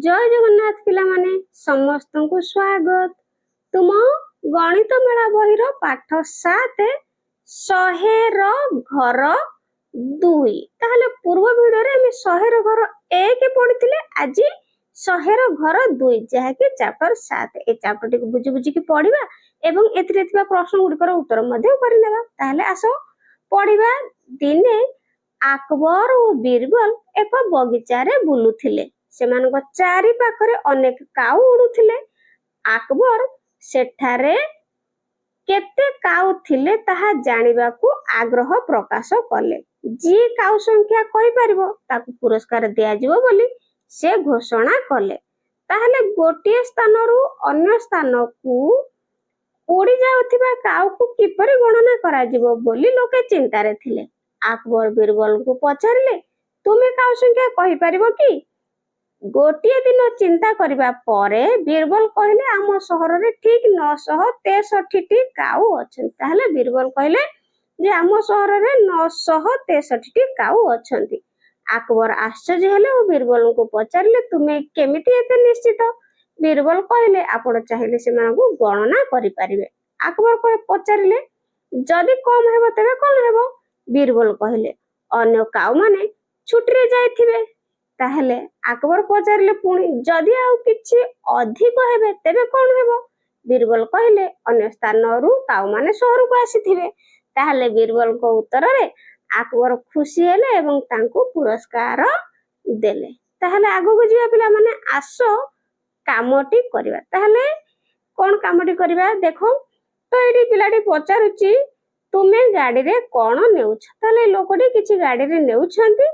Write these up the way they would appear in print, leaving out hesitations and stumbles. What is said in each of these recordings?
जय जगन्नाथ पिला माने समस्त को स्वागत। तुम गणित मेला बहिर पाठ 7 100 घर 2 ताहले पूर्व वीडियो रे हम 100 घर 1 पढ़िथिले। आज 100 घर 2 जहा कि चैप्टर 7 ए चैप्टर टी बुझी बुझी की पढ़िबा एवं एथिरे थिबा प्रश्न गुडिकर उत्तर मध्ये परिनेबा। ताहले आसो पढ़िबा। दिने अकबर और बीरबल एक बगीचा रे बुलुथिले। सेमानक चारि पाखरे अनेक काऊ उडुथिले। अकबर सेठारे केते काऊ थिले ताहा जानिबाकू आग्रह प्रकाश कले। जी काऊ संख्या कहि परिबो ताकू पुरस्कार दिया जिवो बोली से घोषणा कले। ताहले गोटिए स्थानरू अन्य स्थानकू उड़ी जाउथिबा काऊ को किपरि गणना करा जिवो बोली लोके चिंता रे थिले। अकबर बीरबल को पचारिले, तुमे काऊ संख्या कहि परिबो कि? गोटिए दिन चिंता करिबा परे बीरबल कहले, आम शहर रे ठीक 963 टी काऊ अछन। ताहले बीरबल कहले जे आम शहर रे 963 टी काऊ अछंती। अकबर आश्चर्य हेले और बीरबल को पचारिले, तुमे केमिति एते निश्चित? बीरबल कहले, आपण चाहिले सेमानकू गणना करि परिबे। अकबर कहे पचारिले, जदि कम हेबो तबे कोन हेबो? बीरबल कहले, अन्य काऊ माने छुट्टी रे जाइथिबे। ताहले अकबर पचारिले पुणी, जदि आउ किछि अधिक हेबे तबे कोन हेबो? बीरबल कहले, अन्य स्थानरू काऊ माने शहर को आसीथिबे। ताहले बीरबल को उत्तर रे अकबर खुशी हेले एवं तांको पुरस्कार देले। ताहले आगो को जिया पिला माने आसो कामटी करबा। ताहले कोन कामटी करबा देखो। तो एडी पिलाटी पचारुची, तुमे गाड़ी रे कोन नेउछ? ताहले लोकडी किछि गाड़ी रे नेउछंती।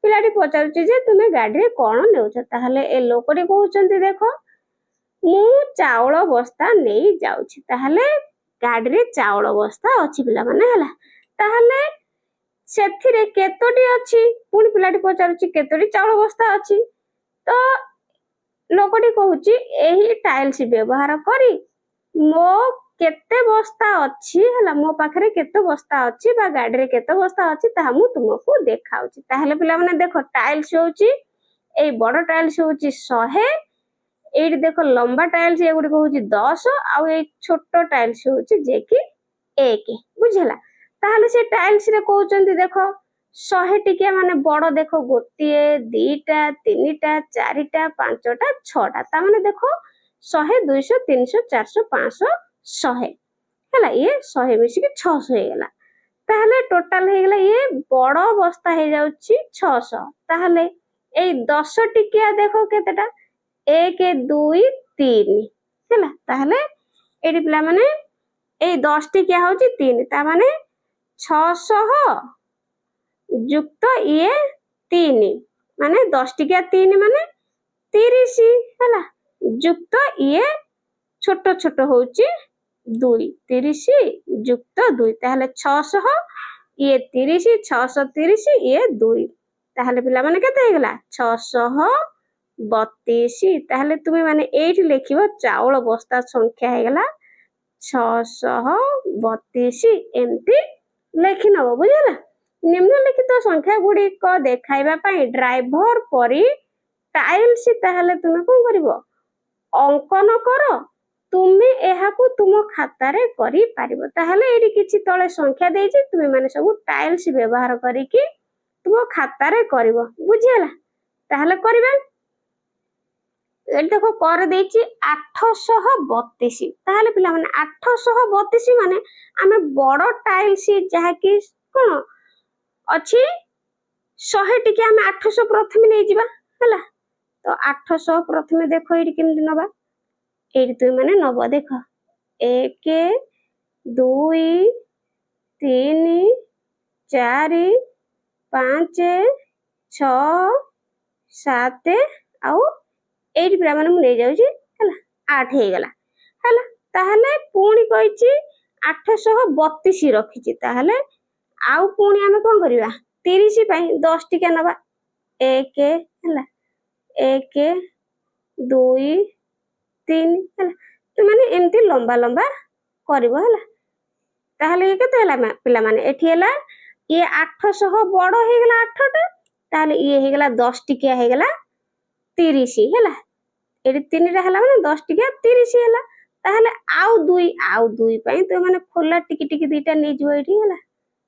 पिलाटी पचारुची जे तुमे गाड़ी रे कोन नेउछ? ताहले ए लोकडी कहउचंती, देखो मु चावल बस्ता नेई जाउछि। ताहले गाड़ी रे चावल बस्ता अछि पिला माने हला। ताहले सेथिरे केतोटी अछि? पुणी पिलाटी पचारुची केतोटी चावल बस्ता अछि? तो लोकडी कहउची, एही टाइल्स व्यवहार करी मो केते बस्ता अछि हला, मो पाखरे केते बस्ता अछि बा गाड़ी रे केते बस्ता अछि ताहा मु तुमको देखाउची। ताहले पिला माने देखो, टाइल्स होउची ए बड़ टाइल्स होउची 100, एडी देखो लंबा टाइल्स ए गुडी कहउची 10 आ ए छोटो टाइल्स होउची जे कि 1 बुझला। ताहले से टाइल्स रे कहउचंती, देखो 100 टिके माने बड़, देखो गोटिए दीटा तीनटा चारिटा पांचटा छटा, ता माने देखो 100 200 300 400 500 100 हला। ये 100 मिसी के 600 हे गेला। ताहले टोटल हे गेला, ये बड़ बस्ता हे जाउची 600। ताहले ए 10 टिकिया देखो केतेटा, 1 2 3 हला। ताहले एडी पिला माने ए 10 टिकिया होची 3, ता माने 600 जुक्त ये 3 माने 10 टिकिया 3 माने 30 हला, जुक्त ये छोटो छोटो होची 2, 30 जुक्त 2, ताहले 600 ये 30 630 ये 2, ताहले पिला माने केते हे गेला 632। ताहले तुमे माने एठी लेखिबो चावल बस्ता संख्या हे गेला 632 एमती लेखि नबो बुझला। निम्नलिखित संख्या गुडी को देखाइबा पई ड्राइवर परी टाइल्स ताहले तुमे कोन करिवो अंकन करो। तुमे एहाकू तुम खाता रे करि पारिबो। ताहले एडी किछि तळे संख्या देइछि, तुमे माने सब टाइल्स व्यवहार करी कि तुम खाता रे करिवो बुझियला। ताहले करिबा। ए देखो कर देइछि 832। ताहले पिला माने 832 माने आमे बड़ टाइल्स जहा कि कोन अछि 100 टिके आमे 800 प्रथमे नै जिबा हला। तो 800 प्रथमे देखो एडी केमति नबा। एडी तुम माने नबो, देखो 1 2 3 4 5 6 7 आउ एडी पिला माने मु नै जाउची हला 8 हे गेला हला। ताहले पुणी कहिची 832 रखिची। ताहले आउ पुणी आमे कोन करिवा 30 पई 10 टिका नबा 1 हला 1 2 3 हला। तो माने एमती लंबा लंबा करिवो हला। ताहले ये केते हला पिला माने एठी हला ये 800 बड़ हे गेला 8टा, ताहले ये हे गेला 10 टिकिया हे गेला 30 हला। ଏଠି 3ଟା ହେଲା ମାନେ 10 ଟିକିଆ 30 ହେଲା। ତାହେଲେ ଆଉ ଦୁଇ ପାଇଁ ତୁମେ ମାନେ ଖୋଲା ଟିକି ଟିକି 2ଟା ନେଇଯିବ ଏଇଠି ହେଲା।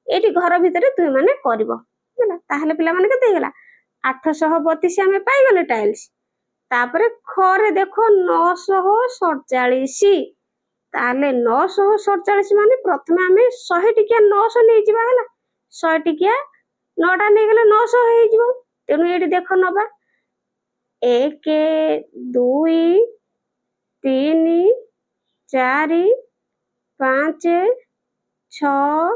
ଏଇଠି ଘର ଭିତରେ ତୁମେ ମାନେ କରିବ ହେଲା। ତାହେଲେ ପିଲାମାନେ କେତେ ହେଇଗଲା 832 ଆମେ ପାଇଗଲେ ଟାଇଲ୍ସ। ତାପରେ ଖରେ ଦେଖ 947। ତାହେଲେ 947 ମାନେ ପ୍ରଥମେ ଆମେ 100 ଟିକିଆ 900 ନେଇଯିବା ହେଲା। 100 ଟିକିଆ 9ଟା ନେଇଗଲେ 900 ହେଇଯିବ। ତେଣୁ ଏଇଠି ଦେଖ ନବା 1 2 3 4 5 6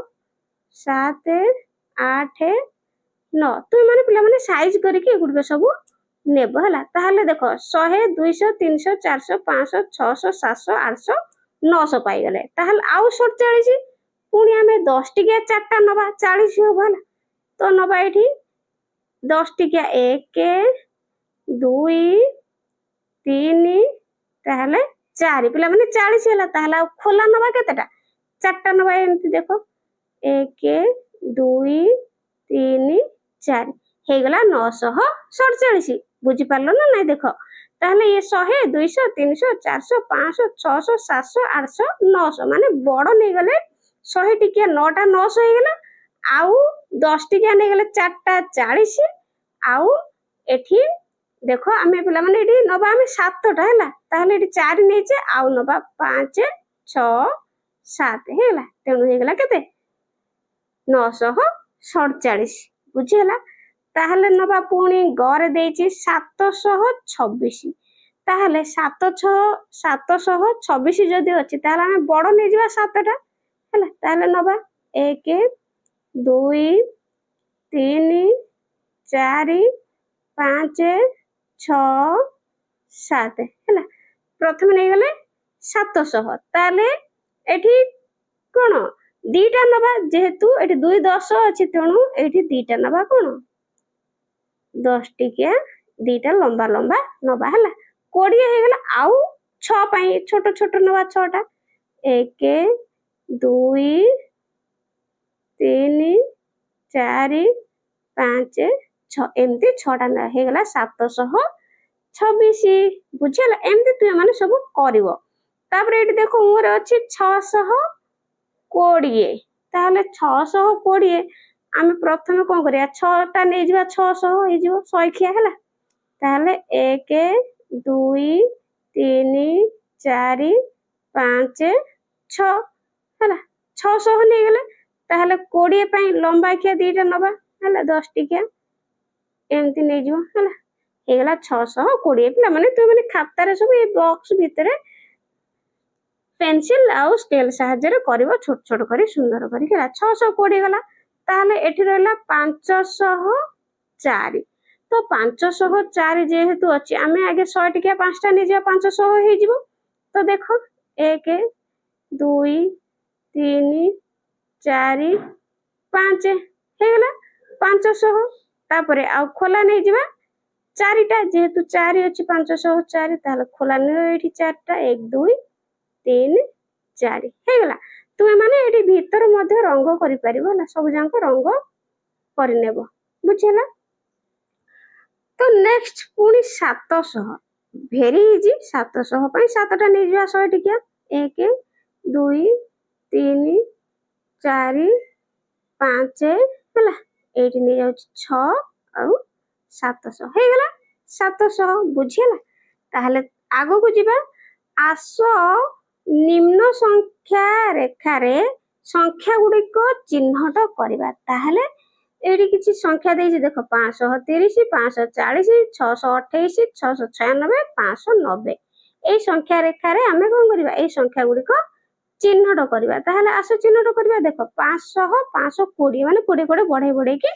7 8 9। ତୁମେ ମାନେ ପିଲାମାନେ ସାଇଜ କରିକି ଏଗୁଡିକ ସବୁ ନେବ ହେଲା। ତାହେଲେ ଦେଖ 100 200 300 400 500 600 700 800 900 ପାଇଗଲେ। ତାହେଲେ ଆଉ 47 ପୁଣି ଆମେ 10 ଟିକିଆ 4ଟା ନବା 40 ହବ ହେଲା। ତ ନବା ଏଠି 10 ଟିକିଆ 1 2 3 ତାହେଲେ 4 ପିଲାମାନେ 40 ହେଲା। ତାହେଲେ ଆଉ ଖୋଲା ନବା କେତେଟା 4ଟା ନବା। ଏମିତି ଦେଖ 1 2 3 4 ହେଇଗଲା 947। ବୁଝିପାରିଲ ନା ନାଇଁ ଦେଖ। ତାହେଲେ ଇଏ 100 200 300 400 500 600 700 800 900 ମାନେ ବଡ ନେଇଗଲେ 100 ଟିକିଆ 9ଟା 900 ହେଇଗଲା। ଆଉ 10 ଟିକିଆ ନେଇଗଲେ 4ଟା 40। ଆଉ ଏଠି ଦେଖ ଆମେ ପିଲାମାନେ ଏଠି ନବା ଆମେ 7ଟା ହେଲା। ତାହେଲେ ଏଠି 4 ନେଇଛେ ଆଉ ନବା 5 6 7 ହେଇଗଲା। ତେଣୁ ହେଇଗଲା କେତେ 947। ବୁଝିହେଲା। ତାହେଲେ ନବା ପୁଣି ଗରେ ଦେଇଛି 726। ତାହେଲେ 726 ଯଦି ଅଛି ତାହେଲେ ଆମେ ବଡ ନେଇଯିବା 7ଟା ହେଲା। ତାହେଲେ ନବା 1 2 3 4 5 6 7 ହେଲା। ପ୍ରଥମେ ନେଇଗଲେ 700। ତାହେଲେ ଏଠି କଣ 2ଟା ନବା ଯେହେତୁ ଏଠି 2 10 ଅଛି ତେଣୁ ଏଠି 2ଟା ନବା କଣ 10 ଟିକିଆ 2ଟା ଲମ୍ବା ଲମ୍ବା ନବା ହେଲା। 20 ହେଇଗଲା। ଆଉ 6 ପାଇଁ ଛୋଟ ଛୋଟ ନବା 6ଟା 1 2 3 4 5 6 ଏମିତି 6ଟା ହେଇଗଲା 726। ବୁଝିହେଲା। ଏମିତି ତୁମେ ମାନେ ସବୁ କରିବ। ତାପରେ ଏଠି ଦେଖ ମୋର ଅଛି 620। ତାହେଲେ 620 ଆମେ ପ୍ରଥମେ କଣ କରିବା 6ଟା ନେଇଯିବା 600 ହେଇଯିବ 100 ହେଲା। ତାହେଲେ 1 2 3 4 5 6 ହେଲା 600 ନେଇଗଲେ। ତାହେଲେ 20 ପାଇଁ ଲମ୍ବା ଖିଆ 2ଟା ନବା ହେଲା 10 ଟିକିଆ ଏମିତି ନେଇଯିବ ହେଲା। ହେଇଗଲା 620। ପିଲାମାନେ ତୁମେ ମାନେ ଖାତାରେ ସବୁ ଏଇ ବକ୍ସ ଭିତରେ পেন্সিল ଆଉ ସ୍କେଲ ସାହାଯ୍ୟରେ କରିବ ଛୋଟ ଛୋଟ କରି ସୁନ୍ଦର କରିକି ହେଲା। 620 ଗଲା। ତାହେଲେ ଏଠି ରହିଲା 504। ତ 504 ଯେହେତୁ ଅଛି ଆମେ ଆଗେ 100 ଟିକିଆ 5ଟା ନେଇଯିବା 500 ହେଇଯିବ। ତ ଦେଖ 1 2 3 4 5 ହେଇଗଲା 500। ତାପରେ ଆଉ ଖୋଲା ନେଇଯିବା 4ଟା ଯେହେତୁ 4 ଅଛି 504 ତାହେଲେ ଖୋଲା ନେବ ଏଠି 4ଟା 1 2 3 4 ହେଇଗଲା। ତୁମେ ମାନେ ଏଠି ଭିତରେ ମଧ୍ୟ ରଙ୍ଗ କରିପାରିବ ହେଲା। ସବୁ ଯାକ ରଙ୍ଗ କରିନେବ। ବୁଝିହେଲା। ତ ନେକ୍ସଟ ପୁଣି 700 ଭେରି ଇଜି। 700 ପାଇଁ 7ଟା ନେଇଯିବା 100 ଟିକିଆ 1 2 3 4 5 ହେଲା। ଏଇଠି ନେଇଯାଉଛି 6 ଆଉ 700 ହେଇଗଲା 700। ବୁଝିହେଲା। ତାହେଲେ ଆଗକୁ ଯିବା। ଆସ ନିମ୍ନ ସଂଖ୍ୟା ରେଖାରେ ସଂଖ୍ୟା ଗୁଡ଼ିକ ଚିହ୍ନଟ କରିବା। ତାହେଲେ ଏଇଠି କିଛି ସଂଖ୍ୟା ଦେଇଛି ଦେଖ 530 540 628 696 590। ଏଇ ସଂଖ୍ୟା ରେଖାରେ ଆମେ କଣ କରିବା ଏଇ ସଂଖ୍ୟା ଗୁଡ଼ିକ ଚିହ୍ନଟ କରିବା। ତାହେଲେ ଆସ ଚିହ୍ନଟ କରିବା। ଦେଖ 500 520 ମାନେ 20 20 ବଢେଇ ବଢେଇକି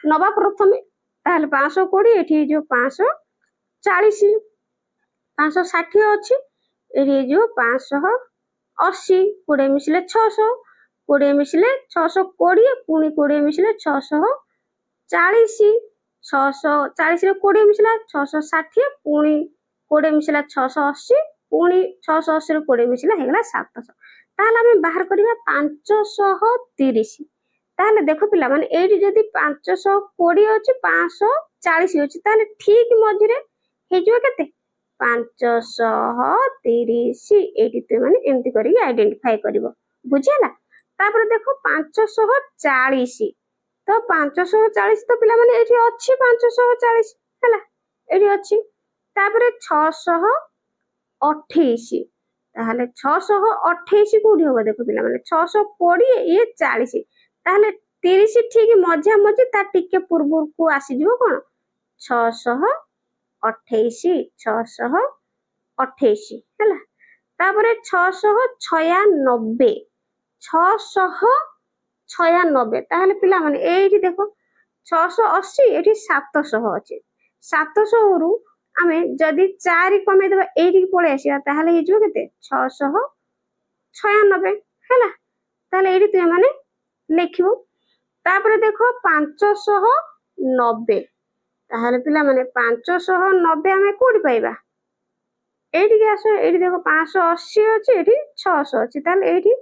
ନବା ପ୍ରଥମେ। ତାହେଲେ 520 ଏଠି ହେଇଯିବ 540 560 ଅଛି ଏଠି ହେଇଯିବ 580 20 ମିଶିଲେ 600 20 ମିଶିଲେ 620 ପୁଣି 20 ମିଶିଲେ 640 640 ରେ 20 ମିଶିଲା 660 ପୁଣି 20 ମିଶିଲା 680 ପୁଣି 680 ରେ 20 ମିଶିଲା ହେଇଗଲା 700। ତାହେଲେ ଆମେ ବାହାର କରିବା 530। ତାହେଲେ ଦେଖ ପିଲାମାନେ ଏଇଠି ଯଦି 520 ଅଛି 540 ଅଛି ତାହେଲେ ଠିକ ମଝିରେ ହେଇଯିବ କେତେ 530 ଏଇଠି ତୁମେ ମାନେ ଏମିତି କରିକି ଆଇଡେଣ୍ଟିଫାଏ କରିବ ବୁଝିଲା। ତାପରେ ଦେଖ 540 ତ 540 ତ ପିଲାମାନେ ଏଇଠି ଅଛି 540 ହେଲା ଏଇଠି ଅଛି। ତାପରେ 628 ତାହେଲେ 628 କୋଉଠି ହବ ଦେଖ ପିଲାମାନେ 620 ଇଏ 40 ତାହେଲେ 30 ଠିକ ମଝା ମଝି ତା ଟିକେ ପୂର୍ବକୁ ଆସିଯିବ କଣ 628 ହେଲା। ତାପରେ 696 696 ତାହେଲେ ପିଲାମାନେ ଏଇଠି ଦେଖ 680 ଏଠି 700 ଅଛି 700 ରୁ ଆମେ ଯଦି 4 କମେଇଦବା ଏଇଠିକି ପଳେଇ ଆସିବା ତାହେଲେ ହେଇଯିବ କେତେ 696 ହେଲା। ତାହେଲେ ଏଇଠି ତୁମେ ମାନେ ଲେଖିବ। ତାପରେ ଦେଖ 590 ତାହେଲେ ପିଲାମାନେ 590 ଆମେ କୋଉଠି ପାଇବା ଏଇଠିକି ଆସ ଏଇଠି ଦେଖ 580 ଅଛି ଏଠି 600 ଅଛି ତାହେଲେ ଏଇଠି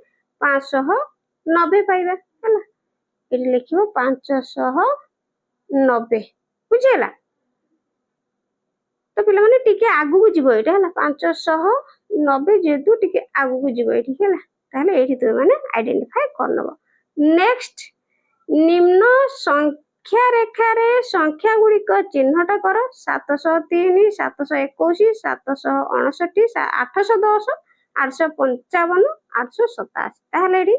590 ପାଇବା ହେଲା। ଏଠି ଲେଖିବ 590 ବୁଝିହେଲା। ତ ପିଲାମାନେ ଟିକେ ଆଗକୁ ଯିବ ଏଇଟା ହେଲା 590 ଯେହେତୁ ଟିକେ ଆଗକୁ ଯିବ ଏଇଠି ହେଲା। ତାହେଲେ ଏଇଠି ତୁମେ ମାନେ ଆଇଡେଣ୍ଟିଫାଏ କରିନେବ। ନେକ୍ସଟ ନିମ୍ନ ସଂଖ୍ୟା ରେଖାରେ ସଂଖ୍ୟା ଗୁଡିକ ଚିହ୍ନଟ କର 703 721 759 810 855 887 ତାହେଲେ ଏଠି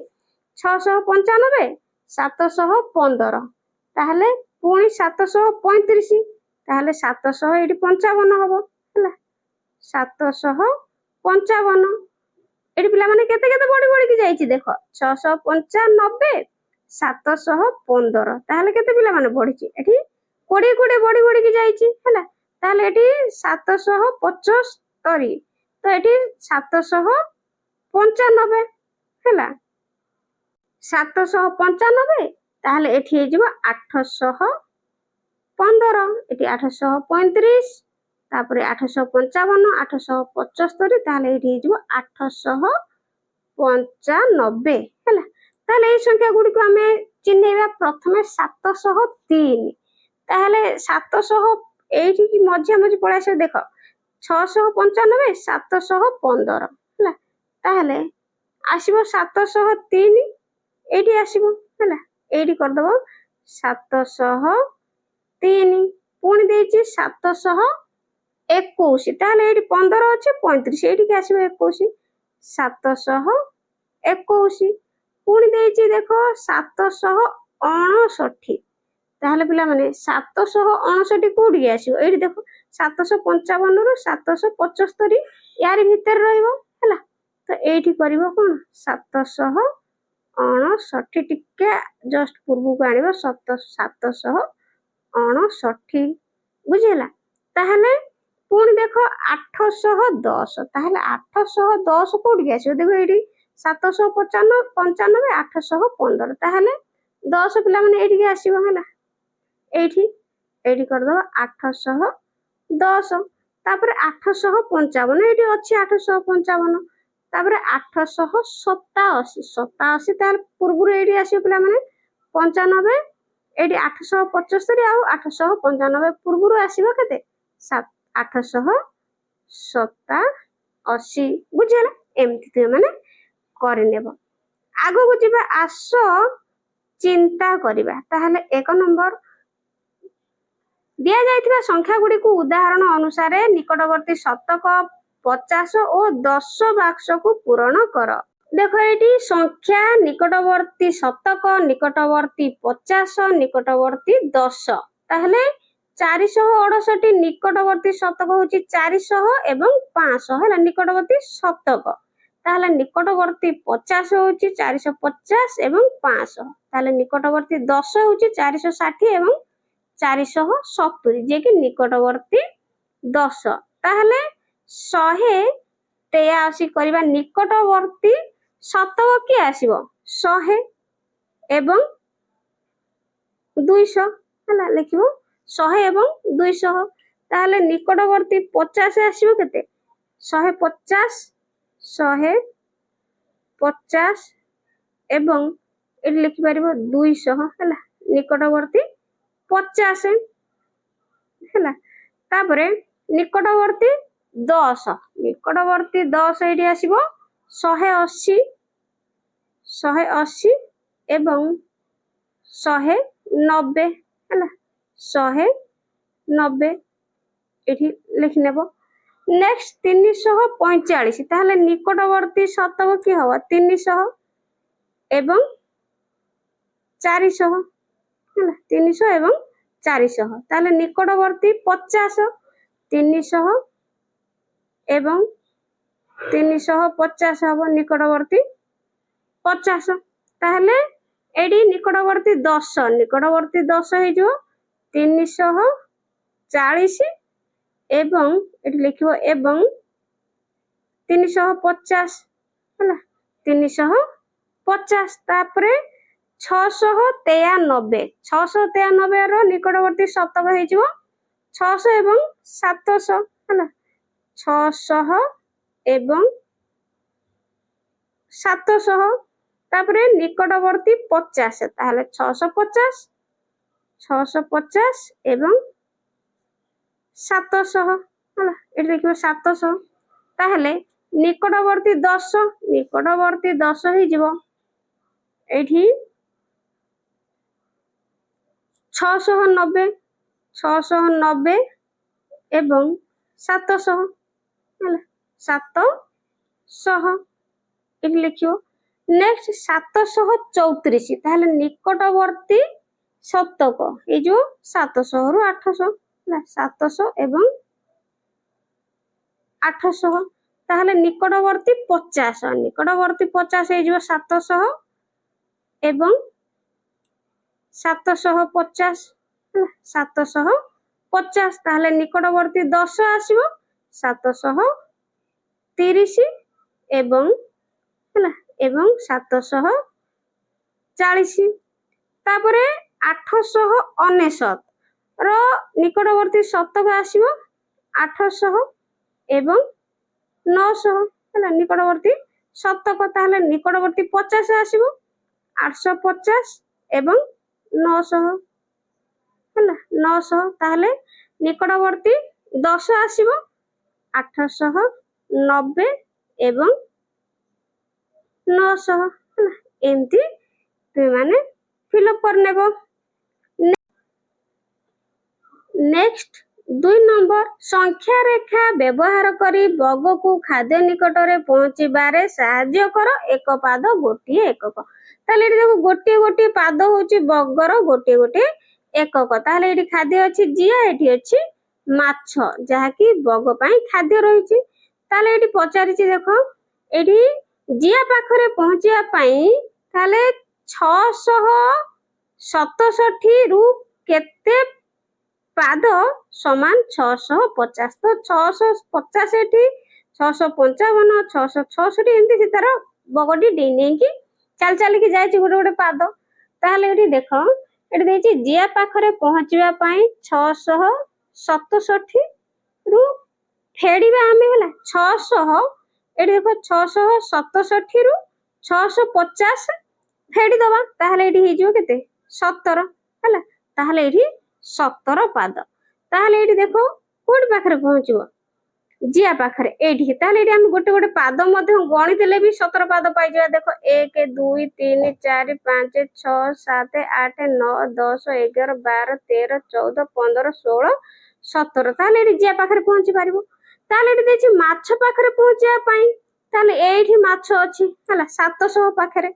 695 715 ତାହେଲେ ପୁଣି 735 ତାହେଲେ 700 ଏଠି 55 ହବ ହେଲା 755 ଏଠି ପିଲାମାନେ କେତେ କେତେ ବଢି ବଢିକି ଯାଇଛି ଦେଖ 695 715 ତାହେଲେ କେତେ ପିଲାମାନେ ବଢିଛି ଏଠି 20 20 ବଢି ବଢିକି ଯାଇଛି ହେଲା। ତାହେଲେ ଏଠି 775 ତ ଏଠି 795 ହେଲା 795 ତାହେଲେ ଏଠି ହେଇଯିବ 815 ଏଠି 835 ତାପରେ 855 875 ତାହେଲେ ଏଠି ହେଇଯିବ 895 ହେଲା। ତାହେଲେ ଏଇ ସଂଖ୍ୟା ଗୁଡିକୁ ଆମେ ଚିହ୍ନେଇବା ପ୍ରଥମେ 703 ତାହେଲେ 700 ଏଇଠିକି ମଝିଆ ମଝି ପଳେଇ ଆସିବ ଦେଖ 695 715 ହେଲା ତାହେଲେ ଆସିବ 703 ଏଇଠି ଆସିବ ହେଲା ଏଇଠି କରିଦବ 703 ପୁଣି ଦେଇଛି 721 ତାହେଲେ ଏଇଠି 15 ଅଛି 35 ଏଇଠିକି ଆସିବ 21 721 ପୁଣି ଦେଇଛି ଦେଖ 759 ତାହେଲେ ପିଲାମାନେ 759 କୋଉଠିକି ଆସିବ ଏଇଠି ଦେଖ 755 ରୁ 775 ୟାରି ଭିତରେ ରହିବ ହେଲା। ତ ଏଇଠି କରିବ କଣ 759 ଟିକେ ଜଷ୍ଟ ପୂର୍ବକୁ ଆଣିବ 759 ବୁଝିହେଲା। ତାହେଲେ ପୁଣି ଦେଖ 810 ତାହେଲେ 810 କୋଉଠିକି ଆସିବ ଦେଖ ଏଇଠି 795 815 ତାହେଲେ 10 ପିଲାମାନେ ଏଇଠିକି ଆସିବ ହେଲା ଏଇଠି ଏଇଠି କରିଦବ 810 ତାପରେ 855 ଏଇଠି ଅଛି 855 ତାପରେ 887 ତାହେଲେ ପୂର୍ବରୁ ଏଇଠି ଆସିବ ପିଲାମାନେ 95 ଏଇଠି 875 ଆଉ 895 ପୂର୍ବରୁ ଆସିବ କେତେ 887 ବୁଝିହେଲା। ଏମିତି ତୁମେ ମାନେ କରିନେବ। ଆଗକୁ ଯିବା ଆସ ଚିନ୍ତା କରିବା। ତାହେଲେ 1 ନମ୍ବର ଦିଆଯାଇଥିବା ସଂଖ୍ୟା ଗୁଡ଼ିକୁ ଉଦାହରଣ ଅନୁସାରେ ନିକଟବର୍ତ୍ତୀ ଶତକ 50 ଓ 10 ବାକ୍ସକୁ ପୂରଣ କର। ଦେଖ ଏଇଠି ସଂଖ୍ୟା ନିକଟବର୍ତ୍ତୀ ଶତକ ନିକଟବର୍ତ୍ତୀ 50 ନିକଟବର୍ତ୍ତୀ 10 ତାହେଲେ 468 ନିକଟବର୍ତ୍ତୀ ଶତକ ହଉଛି 400 ଏବଂ 500 ହେଲା ନିକଟବର୍ତ୍ତୀ ଶତକ ତାହେଲେ ନିକଟବର୍ତ୍ତୀ 50 ହଉଛି 450 ଏବଂ 500 ତାହେଲେ ନିକଟବର୍ତ୍ତୀ 10 ହଉଛି 460 ଏବଂ 470 ଯେ କି ନିକଟବର୍ତ୍ତୀ 10 ତାହେଲେ 183 କରିବା ନିକଟବର୍ତ୍ତୀ ଶତକ କିଏ ଆସିବ 100 ଏବଂ 200 ହେଲା ଲେଖିବ 100 ଏବଂ 200 ତାହେଲେ ନିକଟବର୍ତ୍ତୀ 50 ଆସିବ କେତେ 150 150 ଏବଂ ଏଠି ଲେଖିପାରିବ 200 ହେଲା ନିକଟବର୍ତ୍ତୀ 50 ହେଲା। ତାପରେ ନିକଟବର୍ତ୍ତୀ 10 ନିକଟବର୍ତ୍ତୀ 10 ଏଇଠି ଆସିବ 180 180 ଏବଂ 190 ହେଲା 190 ଏଠି ଲେଖିନେବ। ନେକ୍ସଟ 345 ତାହେଲେ ନିକଟବର୍ତ୍ତୀ ଶତକ କି ହବ 300 ଏବଂ 400 ହେଲା 300 ଏବଂ 400 ତାହେଲେ ନିକଟବର୍ତ୍ତୀ 50 300 ଏବଂ 350 ହବ ନିକଟବର୍ତ୍ତୀ 50 ତାହେଲେ ଏଠି ନିକଟବର୍ତ୍ତୀ 10 ହେଇଯିବ 340 ଏବଂ ଏଠି ଲେଖିବ ଏବଂ 350 ହେଲା 350 ତାପରେ 693 ର ନିକଟବର୍ତ୍ତୀ ଶତକ ହେଇଯିବ 600 ଏବଂ 700 ହେଲା 600 ଏବଂ 700 ତାପରେ ନିକଟବର୍ତ୍ତୀ 50 ତାହେଲେ 650 ଏବଂ 700 ହେଲା ଏଠି ଦେଖିବ 700 ତାହେଲେ ନିକଟବର୍ତ୍ତୀ 10 ହେଇଯିବ ଏଠି 690 ଏବଂ 700 ହେଲା 700 ଏଠି ଲେଖିବ। ନେକ୍ସଟ 734 ତାହେଲେ ନିକଟବର୍ତ୍ତୀ ଶତକ ଏଇ ଯୋଉ 700 ରୁ 800 ହେଲା 700 ଏବଂ 800 ତାହେଲେ ନିକଟବର୍ତ୍ତୀ 50 ହେଇଯିବ 700 ଏବଂ 750 ହେଲା 750 ତାହେଲେ ନିକଟବର୍ତ୍ତୀ 10 ଆସିବ 730 ଏବଂ ହେଲା ଏବଂ 740 ତାପରେ 899 ର ନିକଟବର୍ତ୍ତୀ ଶତକ ଆସିବ 800 ଏବଂ 900 ହେଲା ନିକଟବର୍ତ୍ତୀ ଶତକ ତାହେଲେ ନିକଟବର୍ତ୍ତୀ 50 ଆସିବ 850 ଏବଂ 900 ହେଲା 900 ତାହେଲେ ନିକଟବର୍ତ୍ତୀ 10 ଆସିବ 890 ଏବଂ 900 ହେଲା ଏମିତି ତୁମେମାନେ ଫିଲଅପ କରିନେବ। ନେକ୍ସଟ 2 ନମ୍ବର ସଂଖ୍ୟା ରେଖା ବ୍ୟବହାର କରି ବଗକୁ ଖାଦ୍ୟ ନିକଟରେ ପହଞ୍ଚିବାରେ ସାହାଯ୍ୟ କର ଏକ ପାଦ ଗୋଟିଏ ଏକକ ତାହେଲେ ଏଠି ଦେଖୁ ଗୋଟିଏ ଗୋଟିଏ ପାଦ ହଉଛି ବଗର ଗୋଟିଏ ଗୋଟିଏ ଏକକ ତାହେଲେ ଏଠି ଖାଦ୍ୟ ଅଛି ଜିଆ ଏଠି ଅଛି ମାଛ ଯାହାକି ବଗ ପାଇଁ ଖାଦ୍ୟ ରହିଛି ତାହେଲେ ଏଠି ପଚାରିଛି ଦେଖ ଏଠି ଜିଆ ପାଖରେ ପହଞ୍ଚିବା ପାଇଁ ତାହେଲେ 667 ରୁ କେତେ ପାଦ ସମାନ 650 ତ 650 ଏଠି 655 666 ଏମିତି ସେ ତାର ବଗଟି ଡେଇଁ ନେଇକି ଚାଲି ଚାଲିକି ଯାଇଛି ଗୋଟେ ଗୋଟେ ପାଦ ତାହେଲେ ଏଠି ଦେଖ ଏଠି ଦେଇଛି ଜିଆ ପାଖରେ ପହଞ୍ଚିବା ପାଇଁ 667 ରୁ ଫେଡ଼ିବା ଆମେ ହେଲା 600 ଏଠି ଦେଖ 667 ରୁ 650 ଫେଡ଼ିଦବା ତାହେଲେ ଏଠି ହେଇଯିବ କେତେ 17 ହେଲା ତାହେଲେ ଏଠି 17 ପାଦ ତାହେଲେ ଏଠି ଦେଖ କୋଉଠି ପାଖରେ ପହଞ୍ଚିବ ଜିଆ ପାଖରେ ଏଇଠି ତାହେଲେ ଏଠି ଆମେ ଗୋଟେ ଗୋଟେ ପାଦ ମଧ୍ୟ ଗଣି ଦେଲେ ବି 17 ପାଦ ପାଇଯିବା ଦେଖ 1 2 3 4 5 6 7 8 9 10 11 12 13 14 15 16 17 ତାହେଲେ ଏଠି ଜିଆ ପାଖରେ ପହଞ୍ଚି ପାରିବ ତାହେଲେ ଏଠି ଦେଇଛି ମାଛ ପାଖରେ ପହଞ୍ଚିବା ପାଇଁ ତାହେଲେ ଏଇଠି ମାଛ ଅଛି ହେଲା 700 ପାଖରେ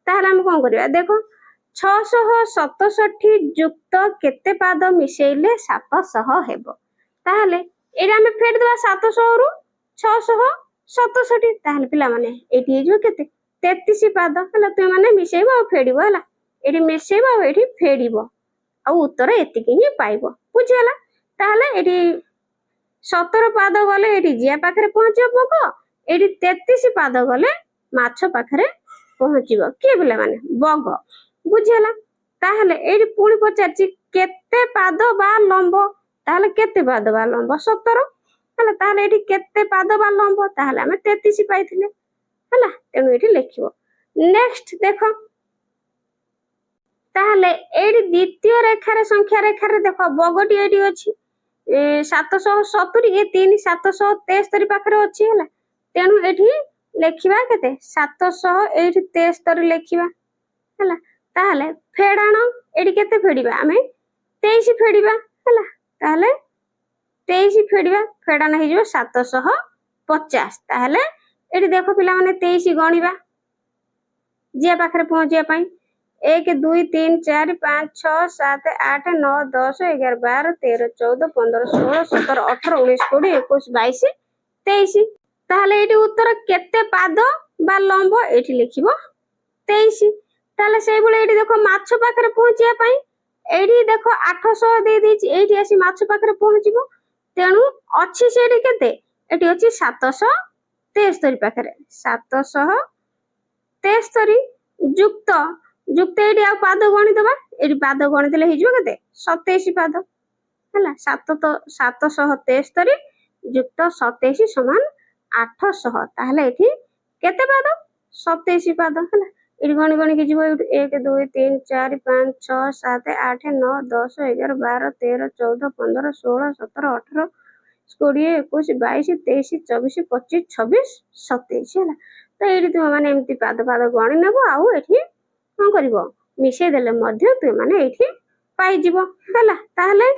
ତାହେଲେ ଆମେ କଣ କରିବା ଦେଖ 667 ଯୁକ୍ତ କେତେ ପାଦ ମିଶେଇଲେ 700 ହେବ ତାହେଲେ ଏଇଟା ଆମେ ଫେଡ଼ିଦେବା 700 ରୁ 667 ତାହେଲେ ପିଲାମାନେ ଏଇଠି ହେଇଯିବ କେତେ 33 ପାଦ ହେଲା ତୁମେମାନେ ମିଶେଇବ ଆଉ ଫେଡ଼ିବ ହେଲା ଏଠି ମିଶେଇବ ଆଉ ଏଠି ଫେଡ଼ିବ ଆଉ ଉତ୍ତର ଏତିକି ହିଁ ପାଇବ ବୁଝିହେଲା ତାହେଲେ ଏଠି 17 ପାଦ ଗଲେ ଏଠି ଜିଆ ପାଖରେ ପହଞ୍ଚିବ ବଗ ଏଠି 33 ପାଦ ଗଲେ ମାଛ ପାଖରେ ପହଞ୍ଚିବ କିଏ ପିଲାମାନେ ବଗ ବୁଝିହେଲା ତାହେଲେ ଏଇଠି ପୁଣି ପଚାରିଛି କେତେ ପାଦ ବା ଲମ୍ବ ତାହେଲେ କେତେ ପାଦ ବା ଲମ୍ବ 17 ହେଲା ତାହେଲେ ଏଠି କେତେ ପାଦ ବା ଲମ୍ବ ତାହେଲେ ଆମେ 33 ପାଇଥିଲେ ହେଲା ତେଣୁ ଏଠି ଲେଖିବ ନେକ୍ସଟ ଦେଖ ତାହେଲେ ଏଇଠି ଦ୍ୱିତୀୟ ରେଖାରେ ସଂଖ୍ୟା ରେଖାରେ ଦେଖ ବଗଟି ଏଇଠି ଅଛି 770 ଏ 3 773 ପାଖରେ ଅଛି ହେଲା। ତେଣୁ ଏଠି ଲେଖିବା କେତେ 700 ଏଇଠି 73 ଲେଖିବା ହେଲା। ତାହେଲେ ଫେଡାଣ ଏଠି କେତେ ଫେଡିବା ଆମେ 23 ଫେଡିବା ହେଲା। ତାହେଲେ 23 ଫେଡିବା ଫେଡାଣ ହେଇଯିବ 750। ତାହେଲେ ଏଠି ଦେଖ ପିଲାମାନେ 23 ଗଣିବା ଯିଏ ପାଖରେ ପହଞ୍ଚିବା ପାଇଁ 1 2 3 4 5 6 7 8 9 10 11 12 13 14 15 16 17 18 19 20 21 22 23। ତାହେଲେ ଏଠି ଉତ୍ତର କେତେ ପାଦ ବା ଲମ୍ବ ଏଠି ଲେଖିବ 23। ତାହେଲେ ସେଇଭଳି ଏଠି ଦେଖ ମାଛ ପାଖରେ ପହଞ୍ଚିବା ପାଇଁ ଏଠି ଦେଖ 800 ଦେଇ ଦେଇଛି ଏଇଠି ଆସି ମାଛ ପାଖରେ ପହଞ୍ଚିବ। ତେଣୁ ଅଛି ସେଠି କେତେ ଏଠି ଅଛି 773 ପାଖରେ 773 ଯୁକ୍ତ ଯୁକ୍ତ ଏଠି ଆଉ ପାଦ ଗଣିଦବା ଏଠି ପାଦ ଗଣିଦେଲେ ହେଇଯିବ କେତେ 27 ପାଦ ହେଲା। 773 ଯୁକ୍ତ 27 ସମାନ 800। ତାହେଲେ ଏଠି କେତେ ପାଦ 27 ପାଦ ହେଲା। ଏଠି ଗଣି ଗଣିକି ଯିବ 1 2 3 4 5 6 7 8 9 10 11 12 13 14 15 16 17 18 20 21 22 23 24 25 26 27 ହେଲା। ତ ଏଇଠି ତୁମେ ମାନେ ଏମିତି ପାଦ ପାଦ ଗଣି ନେବ ଆଉ ଏଠି କଣ କରିବ ମିଶେଇ ଦେଲେ ମଧ୍ୟ ତୁମେ ମାନେ ଏଇଠି ପାଇଯିବ ହେଲା। ତାହେଲେ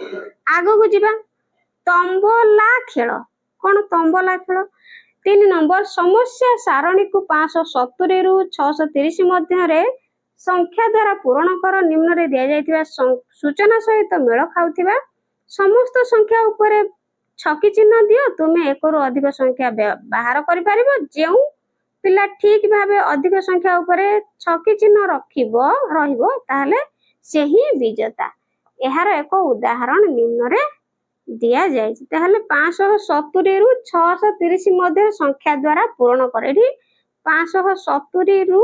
ଆଗକୁ ଯିବା ତମ୍ବଲା ଖେଳ। କଣ ତମ୍ବଲା ଖେଳ 3 ନମ୍ବର ସମସ୍ୟା ସାରଣୀକୁ 570 ରୁ 630 ମଧ୍ୟରେ ସଂଖ୍ୟା ଦ୍ୱାରା ପୂରଣ କର। ନିମ୍ନରେ ଦିଆଯାଇଥିବା ସୂଚନା ସହିତ ମେଳ ଖାଉଥିବା ସମସ୍ତ ସଂଖ୍ୟା ଉପରେ ଛକି ଚିହ୍ନ ଦିଅ। ତୁମେ 1 ରୁ ଅଧିକ ସଂଖ୍ୟା ବାହାର କରିପାରିବ। ଯେଉଁ ପିଲା ଠିକ ଭାବେ ଅଧିକ ସଂଖ୍ୟା ଉପରେ ଛକି ଚିହ୍ନ ରହିବ ତାହେଲେ ସେହି ବିଜେତା। ଏହାର ଏକ ଉଦାହରଣ ନିମ୍ନରେ ଦିଆଯାଇଛି। ତାହେଲେ 570 ରୁ 630 ମଧ୍ୟରେ ସଂଖ୍ୟା ଦ୍ୱାରା ପୂରଣ କର। ଏଠି 570 ରୁ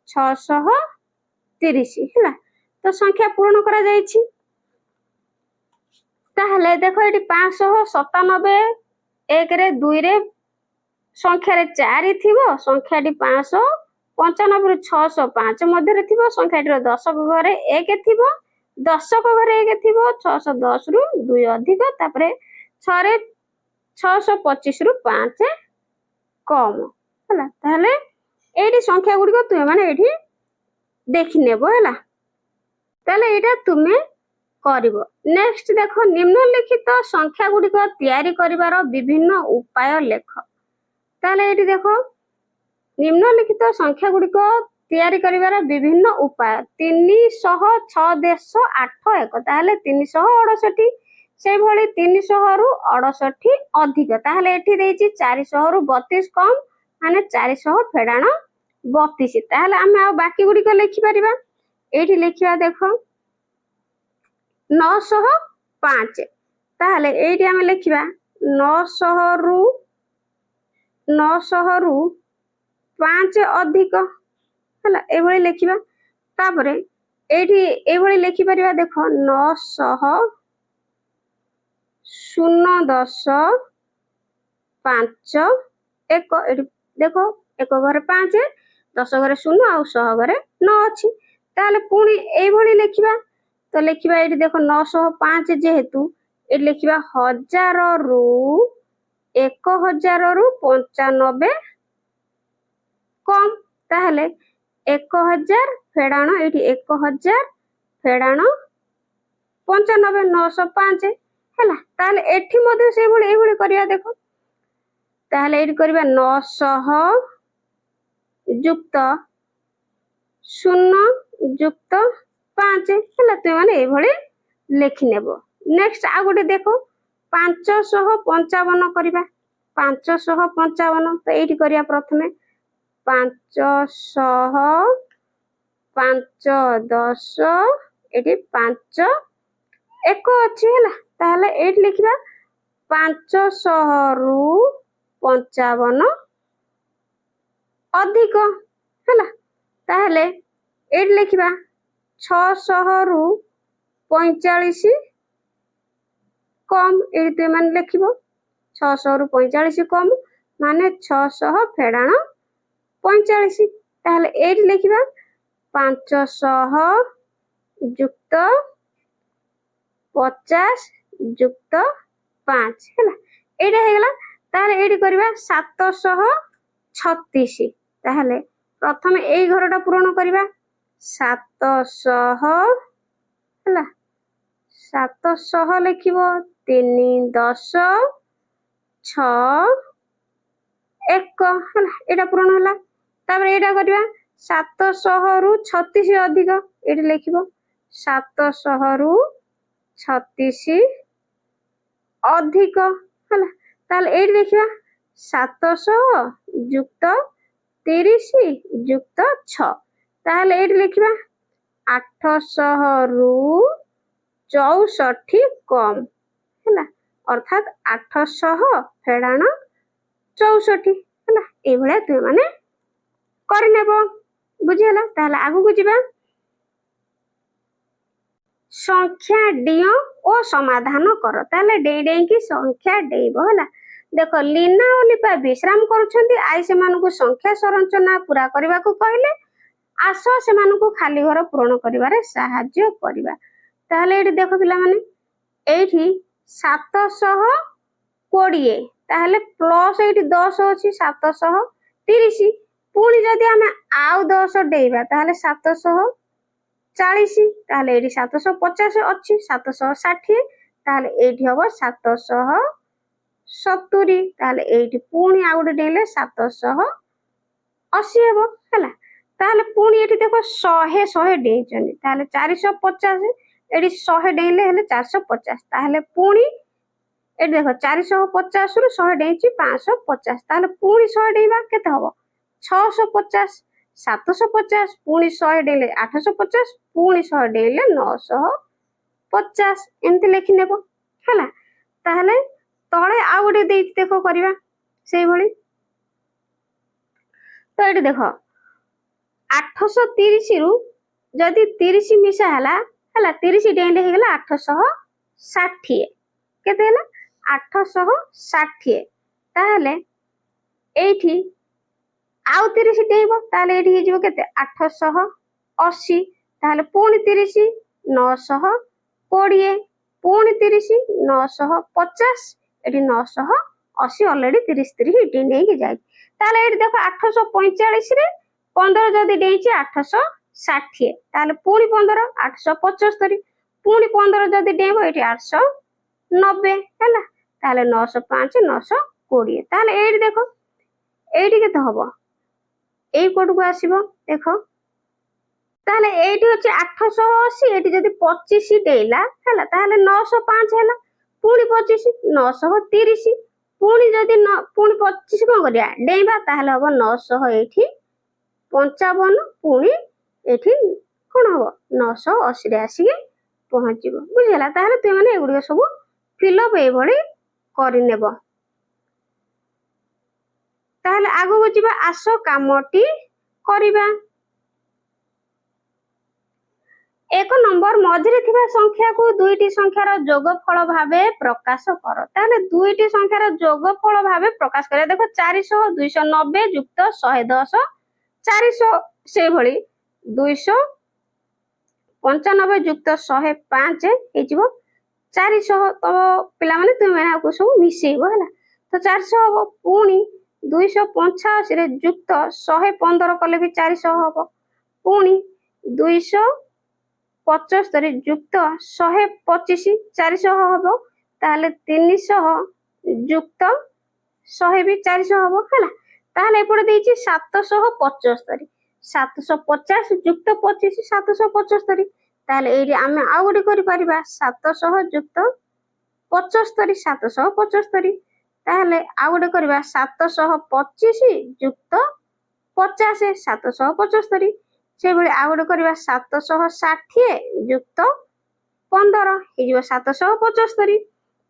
630 ହେଲା। ତ ସଂଖ୍ୟା ପୂରଣ କରାଯାଇଛି। ତାହେଲେ ଦେଖ ଏଠି 597 1 ରେ 2 ରେ ସଂଖ୍ୟାରେ 4 ଥିବ। ସଂଖ୍ୟାଟି 595 ରୁ 605 ମଧ୍ୟରେ ଥିବ। ସଂଖ୍ୟାଟିର ଦଶକ ଘରେ 1 ଥିବ। ଦଶକ ଘରେ 1 ଥିବ। 610 ରୁ 2 ଅଧିକ ତାପରେ 6 ରେ 625 ରୁ 5 କମ ହେଲା। ତାହେଲେ ଏଇଠି ସଂଖ୍ୟା ଗୁଡିକ ତୁମେ ମାନେ ଏଇଠି ଦେଖିନେବ ହେଲା। ତାହେଲେ ଏଇଟା ତୁମେ କରିବ। ନେକ୍ସଟ ଦେଖ ନିମ୍ନଲିଖିତ ସଂଖ୍ୟା ଗୁଡିକ ତିଆରି କରିବାର ବିଭିନ୍ନ ଉପାୟ ଲେଖ। ତାହେଲେ ଏଇଠି ଦେଖ ନିମ୍ନଲିଖିତ ସଂଖ୍ୟା ଗୁଡିକ ତିଆରି କରିବାର ବିଭିନ୍ନ ଉପାୟ 300 6 8 1 ତାହେଲେ 368। ସେଇଭଳି 300 ରୁ 68 ଅଧିକ ତାହେଲେ ଏଠି ଦେଇଛି 400 ରୁ 32 କମ ମାନେ 400 ଫେଡାଣ 32। ତାହେଲେ ଆମେ ଆଉ ବାକି ଗୁଡିକ ଲେଖିପାରିବା। ଏଇଠି ଲେଖିବା ଦେଖ 905 ତାହେଲେ ଏଇଠି ଆମେ ଲେଖିବା 900 ରୁ 5 ଅଧିକ ହେଲା। ଏଇଭଳି ଲେଖିବା। ତାପରେ ଏଇଠି ଏଇଭଳି ଲେଖିପାରିବା ଦେଖ 900 0 10 5 1 ଏଠି ଦେଖ 1 ଘରେ 5 10 ଘରେ 0 ଆଉ 100 ଘରେ 9 ଅଛି। ତାହେଲେ ପୁଣି ଏଇଭଳି ଲେଖିବା। ତ ଲେଖିବା ଏଇଠି ଦେଖ 905 ଯେହେତୁ ଏଠି ଲେଖିବା 1000 ରୁ 1000 ରୁ 95 କମ ତାହେଲେ 1000 ଫେଡାଣ ଏଇଠି 1000 ଫେଡାଣ 95 905 ହେଲା। ତାହେଲେ ଏଠି ମଧ୍ୟ ସେଇଭଳି ଏଇଭଳି କରିବା ଦେଖ। ତାହେଲେ ଏଇଠି କରିବା 900 ଯୁକ୍ତ 0 ଯୁକ୍ତ 5 ହେଲା। ତୁମେ ମାନେ ଏଇଭଳି ଲେଖିନେବ। ନେକ୍ସଟ ଆଉ ଗୋଟେ ଦେଖ 555 କରିବା। 555 ତ ଏଇଠି କରିବା ପ୍ରଥମେ 500 5 10 ଏଠି 5 1 ଅଛି ହେଲା। ତାହେଲେ ଏଇଠି ଲେଖିବା 500 ରୁ 55 ଅଧିକ ହେଲା। ତାହେଲେ ଏଇଠି ଲେଖିବା 600 ରୁ 45 କମ। ଏଇଠି ତୁମେ ମାନେ ଲେଖିବ 600 ରୁ 45 କମ ମାନେ 600 ଫେଡାଣ 45। ତାହେଲେ ଏଇଠି ଲେଖିବା 500 ଯୁକ୍ତ 50 ଯୁକ୍ତ 5 ହେଲା ଏଇଟା ହେଇଗଲା। ତାହେଲେ ଏଇଠି କରିବା 736। ତାହେଲେ ପ୍ରଥମେ ଏଇ ଘରଟା ପୂରଣ କରିବା 700 ହେଲା 700 ଲେଖିବ 3 10 6 1 ହେଲା ଏଇଟା ପୂରଣ ହେଲା। ତାପରେ ଏଇଟା କରିବା 700 ରୁ 36 ଅଧିକ ଏଇଠି ଲେଖିବ 700 ରୁ 36 ଅଧିକ ହେଲା। ତାହେଲେ ଏଇଠି ଦେଖିବା 700 ଯୁକ୍ତ 30 ଯୁକ୍ତ 6 ତାହେଲେ ଏଇଠି ଲେଖିବା 800 ରୁ 64 କମ ହେଲା ଅର୍ଥାତ୍ 800 ଫେଡାଣ 64 ହେଲା ଏଇଭଳିଆ ତୁମେ ମାନେ କରିନେବ ବୁଝିହେଲା। ତାହେଲେ ଆଗକୁ ଯିବା ସଂଖ୍ୟା ଡିଅ ଓ ସମାଧାନ କର। ତାହେଲେ ଡେଇଁ ଡେଇଁକି ସଂଖ୍ୟା ଡେଇବ ହେଲା। ଦେଖ ଲିନା ଓ ଲିପା ବିଶ୍ରାମ କରୁଛନ୍ତି। ଆଇ ସେମାନଙ୍କୁ ସଂଖ୍ୟା ସଂରଚନା ପୁରା କରିବାକୁ କହିଲେ। ଆସ ସେମାନଙ୍କୁ ଖାଲି ଘର ପୂରଣ କରିବାରେ ସାହାଯ୍ୟ କରିବା। ତାହେଲେ ଏଇଠି ଦେଖ ପିଲାମାନେ ଏଇଠି 720 ତାହେଲେ ପ୍ଲସ୍ ଏଇଠି 10 ଅଛି 730 ପୁଣି ଯଦି ଆମେ ଆଉ 10 ଡେଇବା ତାହେଲେ 740 ତାହେଲେ ଏଇଠି 750 ଅଛି 760 ତାହେଲେ ଏଇଠି ହବ 770 ତାହେଲେ ଏଇଠି ପୁଣି ଆଉ ଗୋଟେ ଡେଇଁଲେ 780 ହେବ ହେଲା। ତାହେଲେ ପୁଣି ଏଠି ଦେଖ 100 ଡେଇଁଛନ୍ତି ତାହେଲେ 450 ଏଠି 100 ଡେଇଁଲେ ହେଲେ 450 ତାହେଲେ ପୁଣି ଏଠି ଦେଖ 450 ରୁ 100 ଡେଇଁଛି 550 ତାହେଲେ ପୁଣି 100 ଡେଇବା କେତେ ହବ 650 750 ପୁଣି 100 ଡେଇଁଲେ 850 ପୁଣି 100 ଡେଇଁଲେ 950 ଏମିତି ଲେଖିନେବ ହେଲା। ତାହେଲେ ତଳେ ଆଉ ଗୋଟେ ଦେଇଛି ଦେଖ କରିବା ସେଇଭଳି। ତ ଏଠି ଦେଖ 830 ରୁ ଯଦି 30 ମିଶା ହେଲା 30 ଡେଇଁଲେ ହେଇଗଲା 860 କେତେ ହେଲା 860 ତାହେଲେ ଏଇଠି ଆଉ 30 ଡେଇଁବ ତାହେଲେ ଏଇଠି ହେଇଯିବ କେତେ 880 ତାହେଲେ ପୁଣି 30 920 ପୁଣି 30 950 ଏଠି 980 ଅଲରେଡି 30 ଡେଇଁକି ଯାଇଛି। ତାହେଲେ ଏଇଠି ଦେଖ 845 ରେ 15 ଯଦି ଡେଇଁଛି 860 ତାହେଲେ ପୁଣି 15 875 ପୁଣି 15 ଯଦି ଡେଇଁବ ଏଠି 890 ହେଲା ତାହେଲେ 905 920 ତାହେଲେ ଏଇଠି ଦେଖ ଏଇଠି କେତେ ହବ ଏଇ କୋଟକୁ ଆସିବ ଦେଖ ତାହେଲେ ଏଇଠି ଅଛି 880 ଏଠି ଯଦି 25 ଡେଇଲା ହେଲା ତାହେଲେ 905 ହେଲା ପୁଣି 25 930 ପୁଣି ଯଦି ପୁଣି 25 କଣ କରିବା ଡେଇଁବା ତାହେଲେ ହବ 900 ଏଇଠି 55 ପୁଣି ଏଠି କଣ ହବ 980 ରେ ଆସିକି ପହଞ୍ଚିବ ବୁଝିହେଲା। ତାହେଲେ ତୁମେ ମାନେ ଏଗୁଡିକ ସବୁ ଫିଲଅପ ଏଇଭଳି କରିନେବ। ତାହେଲେ ଆଗକୁ ଯିବା ଆସ କାମଟି କରିବା। 1 ନମ୍ବର ମଝିରେ ଥିବା ସଂଖ୍ୟାକୁ ଦୁଇଟି ସଂଖ୍ୟାର ଯୋଗଫଳ ଭାବେ ପ୍ରକାଶ କର। ତାହେଲେ ଦୁଇଟି ସଂଖ୍ୟାର ଯୋଗଫଳ ଭାବେ ପ୍ରକାଶ କରିବା। ଦେଖ 400 290 ଯୁକ୍ତ 110 400 ସେଇଭଳି 295 ଯୁକ୍ତ 105 ହେଇଯିବ 400 ତ ପିଲାମାନେ ତୁମେ ଆକୁ ସବୁ ମିଶେଇବ ହେଲା। ତ 400 ହବ ପୁଣି 285 ରେ ଯୁକ୍ତ 115 କଲେ ବି 400 ହବ ପୁଣି 275 ଯୁକ୍ତ 125 400 ହବ ତାହେଲେ 300 ଯୁକ୍ତ 100 ବି 400 ହବ ହେଲା। ତାହେଲେ ଏପଟେ ଦେଇଛି 775 750 ଯୁକ୍ତ 25 775 ତାହେଲେ ଏଇଠି ଆମେ ଆଉ ଗୋଟେ କରିପାରିବା 700 ଯୁକ୍ତ 75 775 ତାହେଲେ ଆଉ ଗୋଟେ କରିବା 725 ଯୁକ୍ତ 50 775 ସେଇଭଳି ଆଉ ଗୋଟେ କରିବା 760 ଯୁକ୍ତ 15 ହେଇଯିବ 775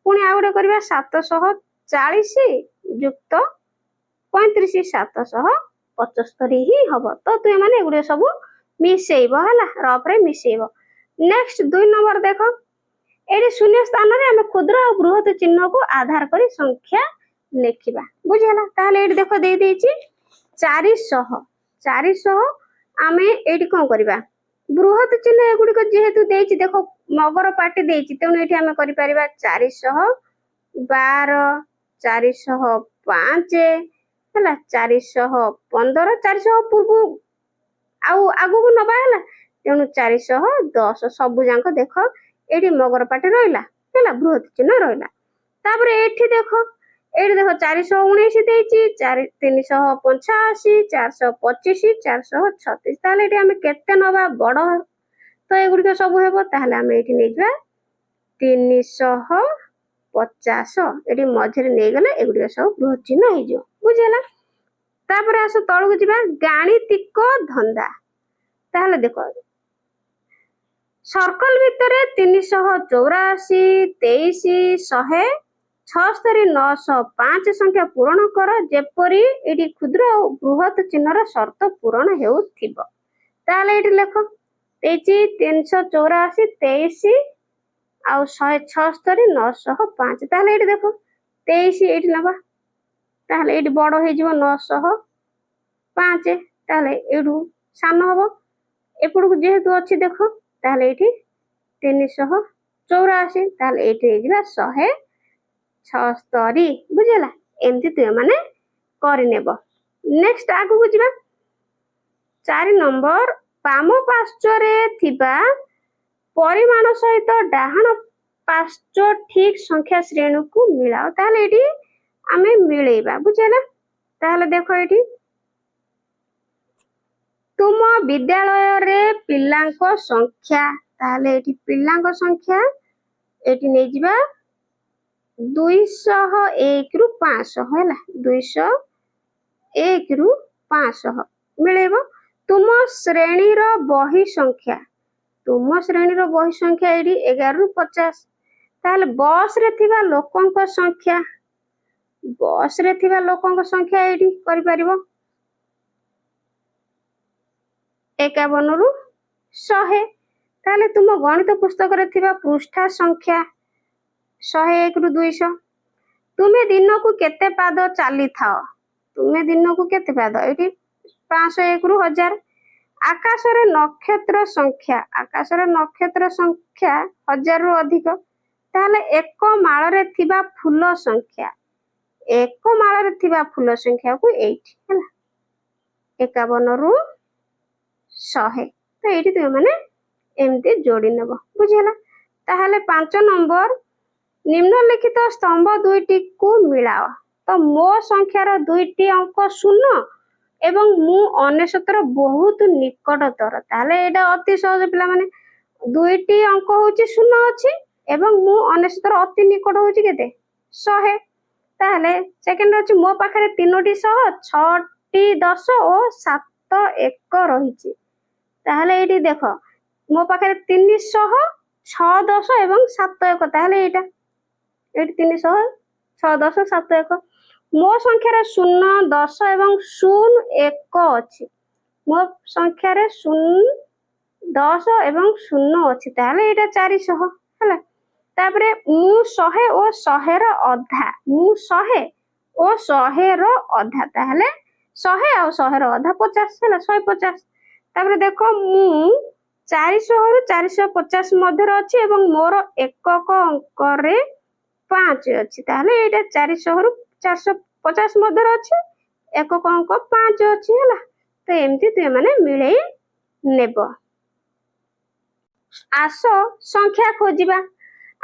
ପୁଣି ଆଉ ଗୋଟେ କରିବା 740 ଯୁକ୍ତ 35 775 ହିଁ ହବ। ତ ତୁମେ ମାନେ ଏଗୁଡିକ ସବୁ ମିଶେଇବ ହେଲା ରଫରେ ମିଶେଇବ। ନେକ୍ସଟ 2 ନମ୍ବର ଦେଖ ଏଠି ଶୂନ୍ୟ ସ୍ଥାନରେ ଆମେ କ୍ଷୁଦ୍ର ଆଉ ବୃହତ ଚିହ୍ନକୁ ଆଧାର କରି ସଂଖ୍ୟା ଲେଖିବା ବୁଝିହେଲା। ତାହେଲେ ଏଇଠି ଦେଖ ଦେଇଛି 400 ଆମେ ଏଇଠି କଣ କରିବା ବୃହତ ଚିହ୍ନ ଏଗୁଡିକ ଯେହେତୁ ଦେଇଛି ଦେଖ ମଗର ପାଟି ଦେଇଛି ତେଣୁ ଏଠି ଆମେ କରିପାରିବା 400 12 405 ହେଲା 415 400 ପୂର୍ବ ଆଉ ଆଗକୁ ନବା ହେଲା ତେଣୁ 410 ସବୁ ଯାକ ଦେଖ ଏଇଠି ମଗର ପାଟି ରହିଲା ହେଲା ବୃହତ ଚିହ୍ନ ରହିଲା। ତାପରେ ଏଠି ଦେଖ 419 ଦେଇଛି 385 425 436 ତାହେଲେ ଏଠି ଆମେ କେତେ ନବା ବଡ ତ ଏଗୁଡିକ ସବୁ ହେବ ତାହେଲେ ଆମେ ଏଠି ନେଇଯିବା 350 ଏଠି ମଝିରେ ନେଇଗଲେ ଏଗୁଡିକ ସବୁ ବୃହତ ଚିହ୍ନ ହେଇଯିବ ବୁଝିହେଲା। ତାପରେ ଆସ ତଳକୁ ଯିବା ଗାଣିତିକ ଧନ୍ଦା। ତାହେଲେ ଦେଖ ସର୍କଲ ଭିତରେ 384 23 100 66 905 ସଂଖ୍ୟା ପୂରଣ କର ଯେପରି ଏଠି କ୍ଷୁଦ୍ର ଓ ବୃହତ ଚିହ୍ନର ସର୍ତ୍ତ ପୂରଣ ହେଉଥିବ। ତାହେଲେ ଏଠି ଲେଖ ଦେଇଛି 384 23 ଆଉ 176 905 ତାହେଲେ ଏଠି ଦେଖ 23 ଏଇଠି ନବା ତାହେଲେ ଏଇଠି ବଡ ହେଇଯିବ 905 ତାହେଲେ ଏଇଠୁ ସାନ ହବ ଏପଟକୁ ଯେହେତୁ ଅଛି ଦେଖ ତାହେଲେ ଏଇଠି 384 ତାହେଲେ ଏଇଠି ହେଇଯିବ 176 ବୁଝିଲା। ଏମିତି ତୁମେ ମାନେ କରିନେବ। ନେକ୍ସଟ ଆଗକୁ ଯିବା 4 ନମ୍ବର ବାମ ପାର୍ଶ୍ୱରେ ଥିବା ପରିମାଣ ସହିତ ଡାହାଣ ପାର୍ଶ୍ୱ ଠିକ ସଂଖ୍ୟା ଶ୍ରେଣୀକୁ ମିଳାଅ। ତାହେଲେ ଏଠି ଆମେ ମିଳେଇବା ବୁଝିଲା। ତାହେଲେ ଦେଖ ଏଠି ତୁମ ବିଦ୍ୟାଳୟରେ ପିଲାଙ୍କ ସଂଖ୍ୟା ତାହେଲେ ଏଠି ପିଲାଙ୍କ ସଂଖ୍ୟା ଏଠି ନେଇଯିବା 201 ରୁ 500 ହେଲା 201 ରୁ 500 ମିଳେଇବ। ତୁମ ଶ୍ରେଣୀର ବହି ସଂଖ୍ୟା ଏଠି 11 ରୁ 50 ତାହେଲେ ବସରେ ଥିବା ଲୋକଙ୍କ ସଂଖ୍ୟା ଏଠି କରିପାରିବ 51 ରୁ 100 ତାହେଲେ ତୁମ ଗଣିତ ପୁସ୍ତକରେ ଥିବା ପୃଷ୍ଠା ସଂଖ୍ୟା 101 ରୁ 200। ତୁମେ ଦିନକୁ କେତେ ପାଦ ଚାଲିଥାଅ ଏଠି 501 ରୁ 1000। ଆକାଶରେ ନକ୍ଷତ୍ର ସଂଖ୍ୟା 1000 ରୁ ଅଧିକ ତାହେଲେ ଏକ ମାଳରେ ଥିବା ଫୁଲ ସଂଖ୍ୟାକୁ ଏଇଠି ହେଲା 51 ରୁ 100 ତ ଏଇଠି ତୁମେ ମାନେ ଏମିତି ଯୋଡି ନେବ ବୁଝିହେଲା। ତାହେଲେ 5 ନମ୍ବର ନିମ୍ନଲିଖିତ ସ୍ତମ୍ଭ ଦୁଇଟିକୁ ମିଳାଅ। ତ ମୋ ସଂଖ୍ୟାର ଦୁଇଟି ଅଙ୍କ 0 ଏବଂ ମୁଁ 99ର ବହୁତ ନିକଟତର ତାହେଲେ ଏଇଟା ଅତି ସହଜ ପିଲାମାନେ ଦୁଇଟି ଅଙ୍କ ହଉଛି 0 ଅଛି ଏବଂ ମୁଁ 99ର ଅତି ନିକଟ ହଉଛି କେତେ 100 ତାହେଲେ ସେକେଣ୍ଡ ଅଛି ମୋ ପାଖରେ 3ଟି 100 6ଟି 10 ଓ 7 1 ରହିଛି ତାହେଲେ ଏଇଠି ଦେଖ ମୋ ପାଖରେ 300 6 10 ଏବଂ 7 1 ତାହେଲେ ଏଇଠି 300 6 10 7 1 ମୋ ସଂଖ୍ୟାରେ 0 10 ଏବଂ 0 1 ଅଛି ମୋ ସଂଖ୍ୟାରେ 0 10 ଏବଂ 0 ଅଛି ତାହେଲେ ଏଇଟା 400 ହେଲା। ତାପରେ ମୁଁ 100 ଓ 100ର ଅଧା ତାହେଲେ 100 ଆଉ 100ର ଅଧା 50 ହେଲା 150। ତାପରେ ଦେଖ ମୁଁ 400 ରୁ 450 ମଧ୍ୟରେ ଅଛି ଏବଂ ମୋର ଏକକ ଅଙ୍କରେ 5 ଅଛି ତାହେଲେ ଏଇଟା 400 ରୁ 450 ମଧ୍ୟରେ ଅଛି ଏକକ ଅଙ୍କ 5 ଅଛି ହେଲା ତ ଏମିତି ତୁମେ ମାନେ ମିଳେଇ ନେବ। ଆସ ସଂଖ୍ୟା ଖୋଜିବା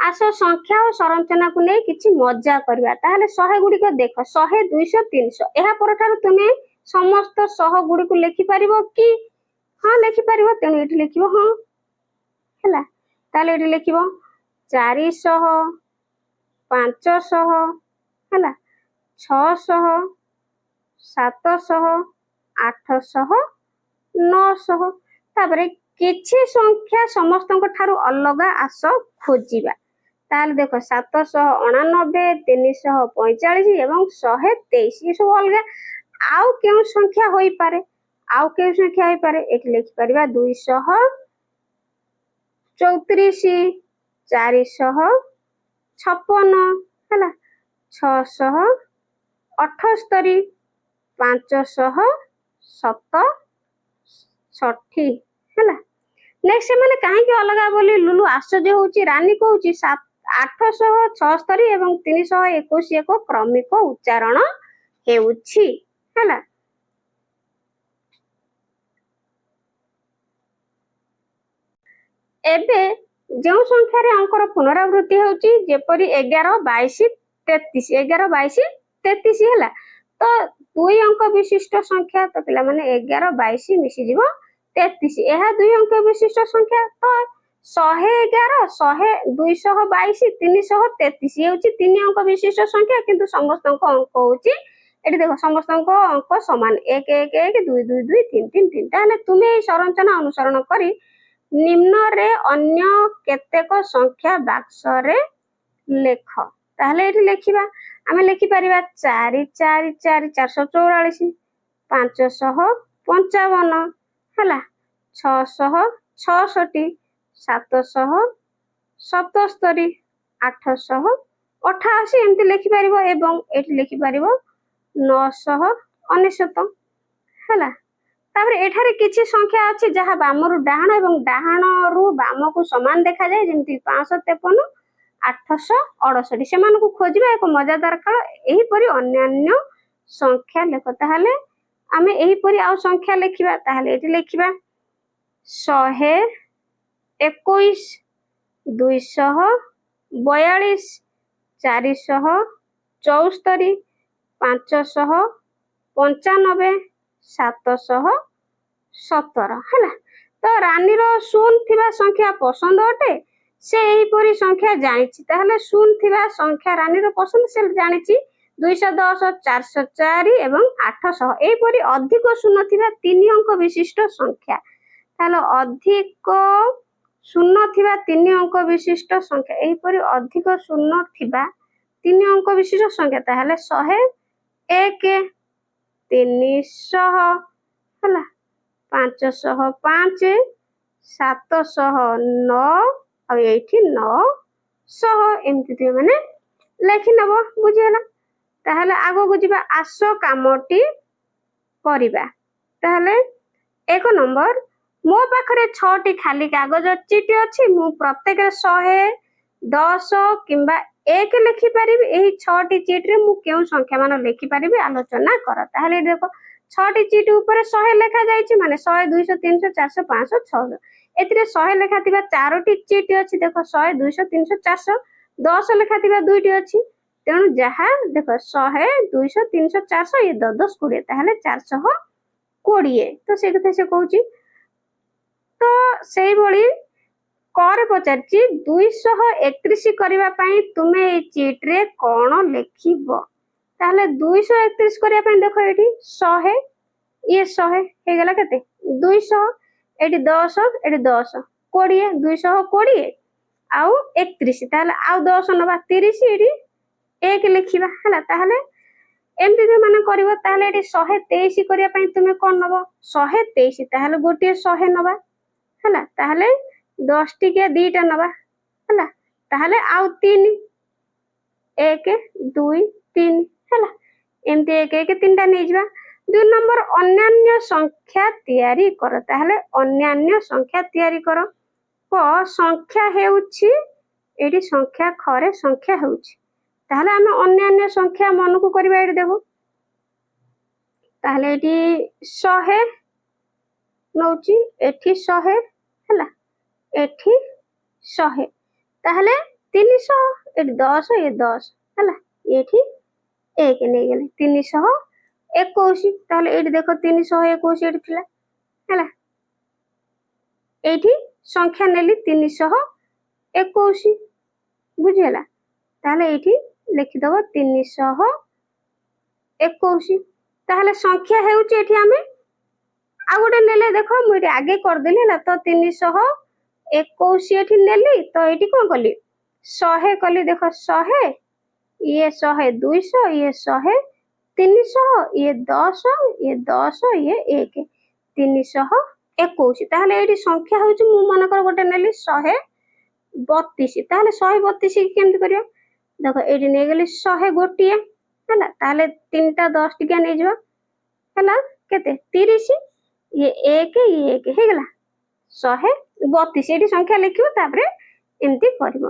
ଆସ ସଂଖ୍ୟା ଓ ସଂରଚନାକୁ ନେଇ କିଛି ମଜା କରିବା। ତାହେଲେ 100 ଗୁଡ଼ିକ ଦେଖ 100 200 300 ଏହା ପରଠାରୁ ତୁମେ ସମସ୍ତ 100 ଗୁଡ଼ିକୁ ଲେଖିପାରିବ କି ହଁ ଲେଖିପାରିବ ତେଣୁ ଏଠି ଲେଖିବ ହଁ ହେଲା ତାହେଲେ ଏଠି ଲେଖିବ 400 500 ହେଲା 600 700 800 900 ତାପରେ କିଛି ସଂଖ୍ୟା ସମସ୍ତଙ୍କ ଠାରୁ ଅଲଗା ଆସ ଖୋଜିବା। ତାହେଲେ ଦେଖ 799 345 ଏବଂ 123 ସବୁ ଅଲଗା ଆଉ କେଉଁ ସଂଖ୍ୟା ହୋଇପାରେ ଏଠି ଲେଖିପାରିବା 234 456 ହେଲା 678 567 ହେଲା। ନେକ୍ସଟ ସେମାନେ କାହିଁକି ଅଲଗା ବୋଲି ଲୁଲୁ ଆଶ୍ଚର୍ଯ୍ୟ ହଉଛି ରାନୀ କହୁଛି 876 ଏବଂ 321 ଏକ କ୍ରମିକ ଉଚ୍ଚାରଣ ହେଉଛି ହେଲା। ଏବେ ଯେଉଁ ସଂଖ୍ୟାରେ ଅଙ୍କର ପୁନରାବୃତ୍ତି ହେଉଛି ଯେପରି 11, 22, 33, 11, 22, 33 ହେଲା, ତ 2 ଅଙ୍କ ବିଶିଷ୍ଟ ସଂଖ୍ୟା, ତ ପିଲାମାନେ 11, 22 ମିଶିଯିବ 33, ଏହା 2 ଅଙ୍କ ବିଶିଷ୍ଟ ସଂଖ୍ୟା, ତ 111, 100, 222, 333 ହେଉଛି 3 ଅଙ୍କ ବିଶିଷ୍ଟ ସଂଖ୍ୟା, କିନ୍ତୁ ସମସ୍ତଙ୍କ ଅଙ୍କ ହେଉଛି ଏଠି ଦେଖ ସମସ୍ତଙ୍କ ଅଙ୍କ ସମାନ 1 1 1 2 2 2 3 3 3। ତାହେଲେ ତୁମେ ଏହି ସଂରଚନା ଅନୁସରଣ କରି ନିମ୍ନରେ ଅନ୍ୟ କେତେକ ସଂଖ୍ୟା ବାକ୍ସରେ ଲେଖ। ତାହେଲେ ଏଠି ଲେଖିବା, ଆମେ ଲେଖିପାରିବା 4 4 4 444, 555 ହେଲା, 666, 777, 888 ଏମିତି ଲେଖିପାରିବ ଏବଂ ଏଠି ଲେଖିପାରିବ 999 ହେଲା। ତାପରେ ଏଠାରେ କିଛି ସଂଖ୍ୟା ଅଛି ଯାହା ବାମରୁ ଡାହାଣ ଏବଂ ଡାହାଣରୁ ବାମକୁ ସମାନ ଦେଖାଯାଏ, ଯେମିତି 553, 868, ସେମାନଙ୍କୁ ଖୋଜିବା ଏକ ମଜାଦାର ଖେଳ। ଏହିପରି ଅନ୍ୟାନ୍ୟ ସଂଖ୍ୟା ଲେଖ। ତାହେଲେ ଆମେ ଏହିପରି ଆଉ ସଂଖ୍ୟା ଲେଖିବା। ତାହେଲେ ଏଠି ଲେଖିବା 121, 242, 474, 595, 717 ହେଲା। ତ ରାନୀର ଶୂନ ଥିବା ସଂଖ୍ୟା ପସନ୍ଦ ଅଟେ, ସେ ଏହିପରି ସଂଖ୍ୟା ଜାଣିଛି। ତାହେଲେ ଶୂନ ଥିବା ସଂଖ୍ୟା ରାନୀର ପସନ୍ଦ, ସେ ଜାଣିଛି 210, 404 ଏବଂ 800 ଏହିପରି ଅଧିକ ଶୂନ ଥିବା 3 ଅଙ୍କ ବିଶିଷ୍ଟ ସଂଖ୍ୟା। ତାହେଲେ ଅଧିକ ଶୂନ ଥିବା 3 ଅଙ୍କ ବିଶିଷ୍ଟ ସଂଖ୍ୟା, ଏହିପରି ଅଧିକ ଶୂନ ଥିବା 3 ଅଙ୍କ ବିଶିଷ୍ଟ ସଂଖ୍ୟା, ତାହେଲେ 101, 300 ହେଲା, 505, 709 ଆଉ ଏଇଠି 900 ଏମିତି ମାନେ ଲେଖିନେବ, ବୁଝିଗଲା। ତାହେଲେ ଆଗକୁ ଯିବା, ଆସ କାମଟି କରିବା। ତାହେଲେ 1 ନମ୍ବର, ମୋ ପାଖରେ 6ଟି ଖାଲି କାଗଜ ଚିଠି ଅଛି, ମୁଁ ପ୍ରତ୍ୟେକରେ 100, 10 କିମ୍ବା 1 ଲେଖିପାରିବି। ଏହି 6ଟି ଚିଠିରେ ମୁଁ କେଉଁ ସଂଖ୍ୟା ମାନ ଲେଖିପାରିବି ଆଲୋଚନା କର। ତାହେଲେ ଦେଖ 6ଟି ଚିଠି ଉପରେ 100 ଲେଖାଯାଇଛି, ମାନେ 100, 200, 300, 400, 500, 600। ଏଥିରେ 100 ଲେଖାଥିବା 4ଟି ଚିଠି ଅଛି, ଦେଖ 100, 200, 300, 400। 10 ଲେଖାଥିବା 2ଟି ଅଛି, ତେଣୁ ଯାହା ଦେଖ 100, 200, 300, 400 ଇଏ 10 10 20, ତାହେଲେ 420। ତ ସେଇ କଥା ସେ କହୁଛି। ତ ସେଇଭଳି କରେ ପଚାରିଛି 231 କରିବା ପାଇଁ ତୁମେ ଏଇ ଚିଟ୍ରେ କ'ଣ ଲେଖିବ। ତାହେଲେ 231 କରିବା ପାଇଁ ଦେଖ ଏଠି 100, ଇଏ 100 ହେଇଗଲା କେତେ 200, ଏଠି 10, ଏଠି 10, 20, 220 ଆଉ 31, ତାହେଲେ ଆଉ 10 ନବା 30, ଏଠି 1 ଲେଖିବା ହେଲା। ତାହେଲେ ଏମିତି ମାନେ କରିବ। ତାହେଲେ ଏଠି 123 କରିବା ପାଇଁ ତୁମେ କ'ଣ ନବ 123, ତାହେଲେ ଗୋଟିଏ 100 ନବା ହେଲା। ତାହେଲେ 10 ଟିକିଆ 2ଟା ନବା ହେଲା। ତାହେଲେ ଆଉ 3, 1 2 3 ହେଲା, ଏମିତି 1 1 3ଟା ନେଇଯିବା। 2 ନମ୍ବର, ଅନ୍ୟାନ୍ୟ ସଂଖ୍ୟା ତିଆରି କର। ତାହେଲେ ଅନ୍ୟାନ୍ୟ ସଂଖ୍ୟା ତିଆରି କର। ସଂଖ୍ୟା ହେଉଛି ଏଠି ସଂଖ୍ୟା ଖରେ ସଂଖ୍ୟା ହେଉଛି, ତାହେଲେ ଆମେ ଅନ୍ୟାନ୍ୟ ସଂଖ୍ୟା ମନକୁ କରିବା। ଏଠି ଦେଖ, ତାହେଲେ ଏଠି 100 ନଉଛି, ଏଠି 100 ହେଲା, ଏଠି 100, ତାହେଲେ 300, ଏଠି 10, ଇଏ 10 ହେଲା, ଏଠି 1 ନେଇଗଲେ 321। ତାହେଲେ ଏଠି ଦେଖ 321 ଏଠି ଥିଲା ହେଲା, ଏଇଠି ସଂଖ୍ୟା ନେଲି 321, ବୁଝିଗଲା। ତାହେଲେ ଏଇଠି ଲେଖିଦବ 321। ତାହେଲେ ସଂଖ୍ୟା ହେଉଛି ଏଠି ଆମେ ଆଉ ଗୋଟେ ନେଲେ, ଦେଖ ମୁଁ ଏଠି ଆଗେ କରିଦେଲି ହେଲା। ତ 321 ଏଠି ନେଲି, ତ ଏଇଠି କ'ଣ କଲି 100 କଲି, ଦେଖ 100, ଇଏ 100, 200, ଇଏ 100, 300, ଇଏ 10, ଇଏ 10, ଇଏ 1, 321। ତାହେଲେ ଏଇଠି ସଂଖ୍ୟା ହେଉଛି, ମୁଁ ମନେକର ଗୋଟେ ନେଲି 132, ତାହେଲେ 132 କେମିତି କରିବା, ଦେଖ ଏଇଠି ନେଇଗଲି 100 ଗୋଟିଏ ହେଲା, ତାହେଲେ 3ଟା 10 ଟିକିଆ ନେଇଯିବା ହେଲା, କେତେ 30, ଇଏ 1, ଇଏ 1 ହେଇଗଲା 132। ଏଠି ସଂଖ୍ୟା ଲେଖିବ, ତାପରେ ଏମିତି କରିବ।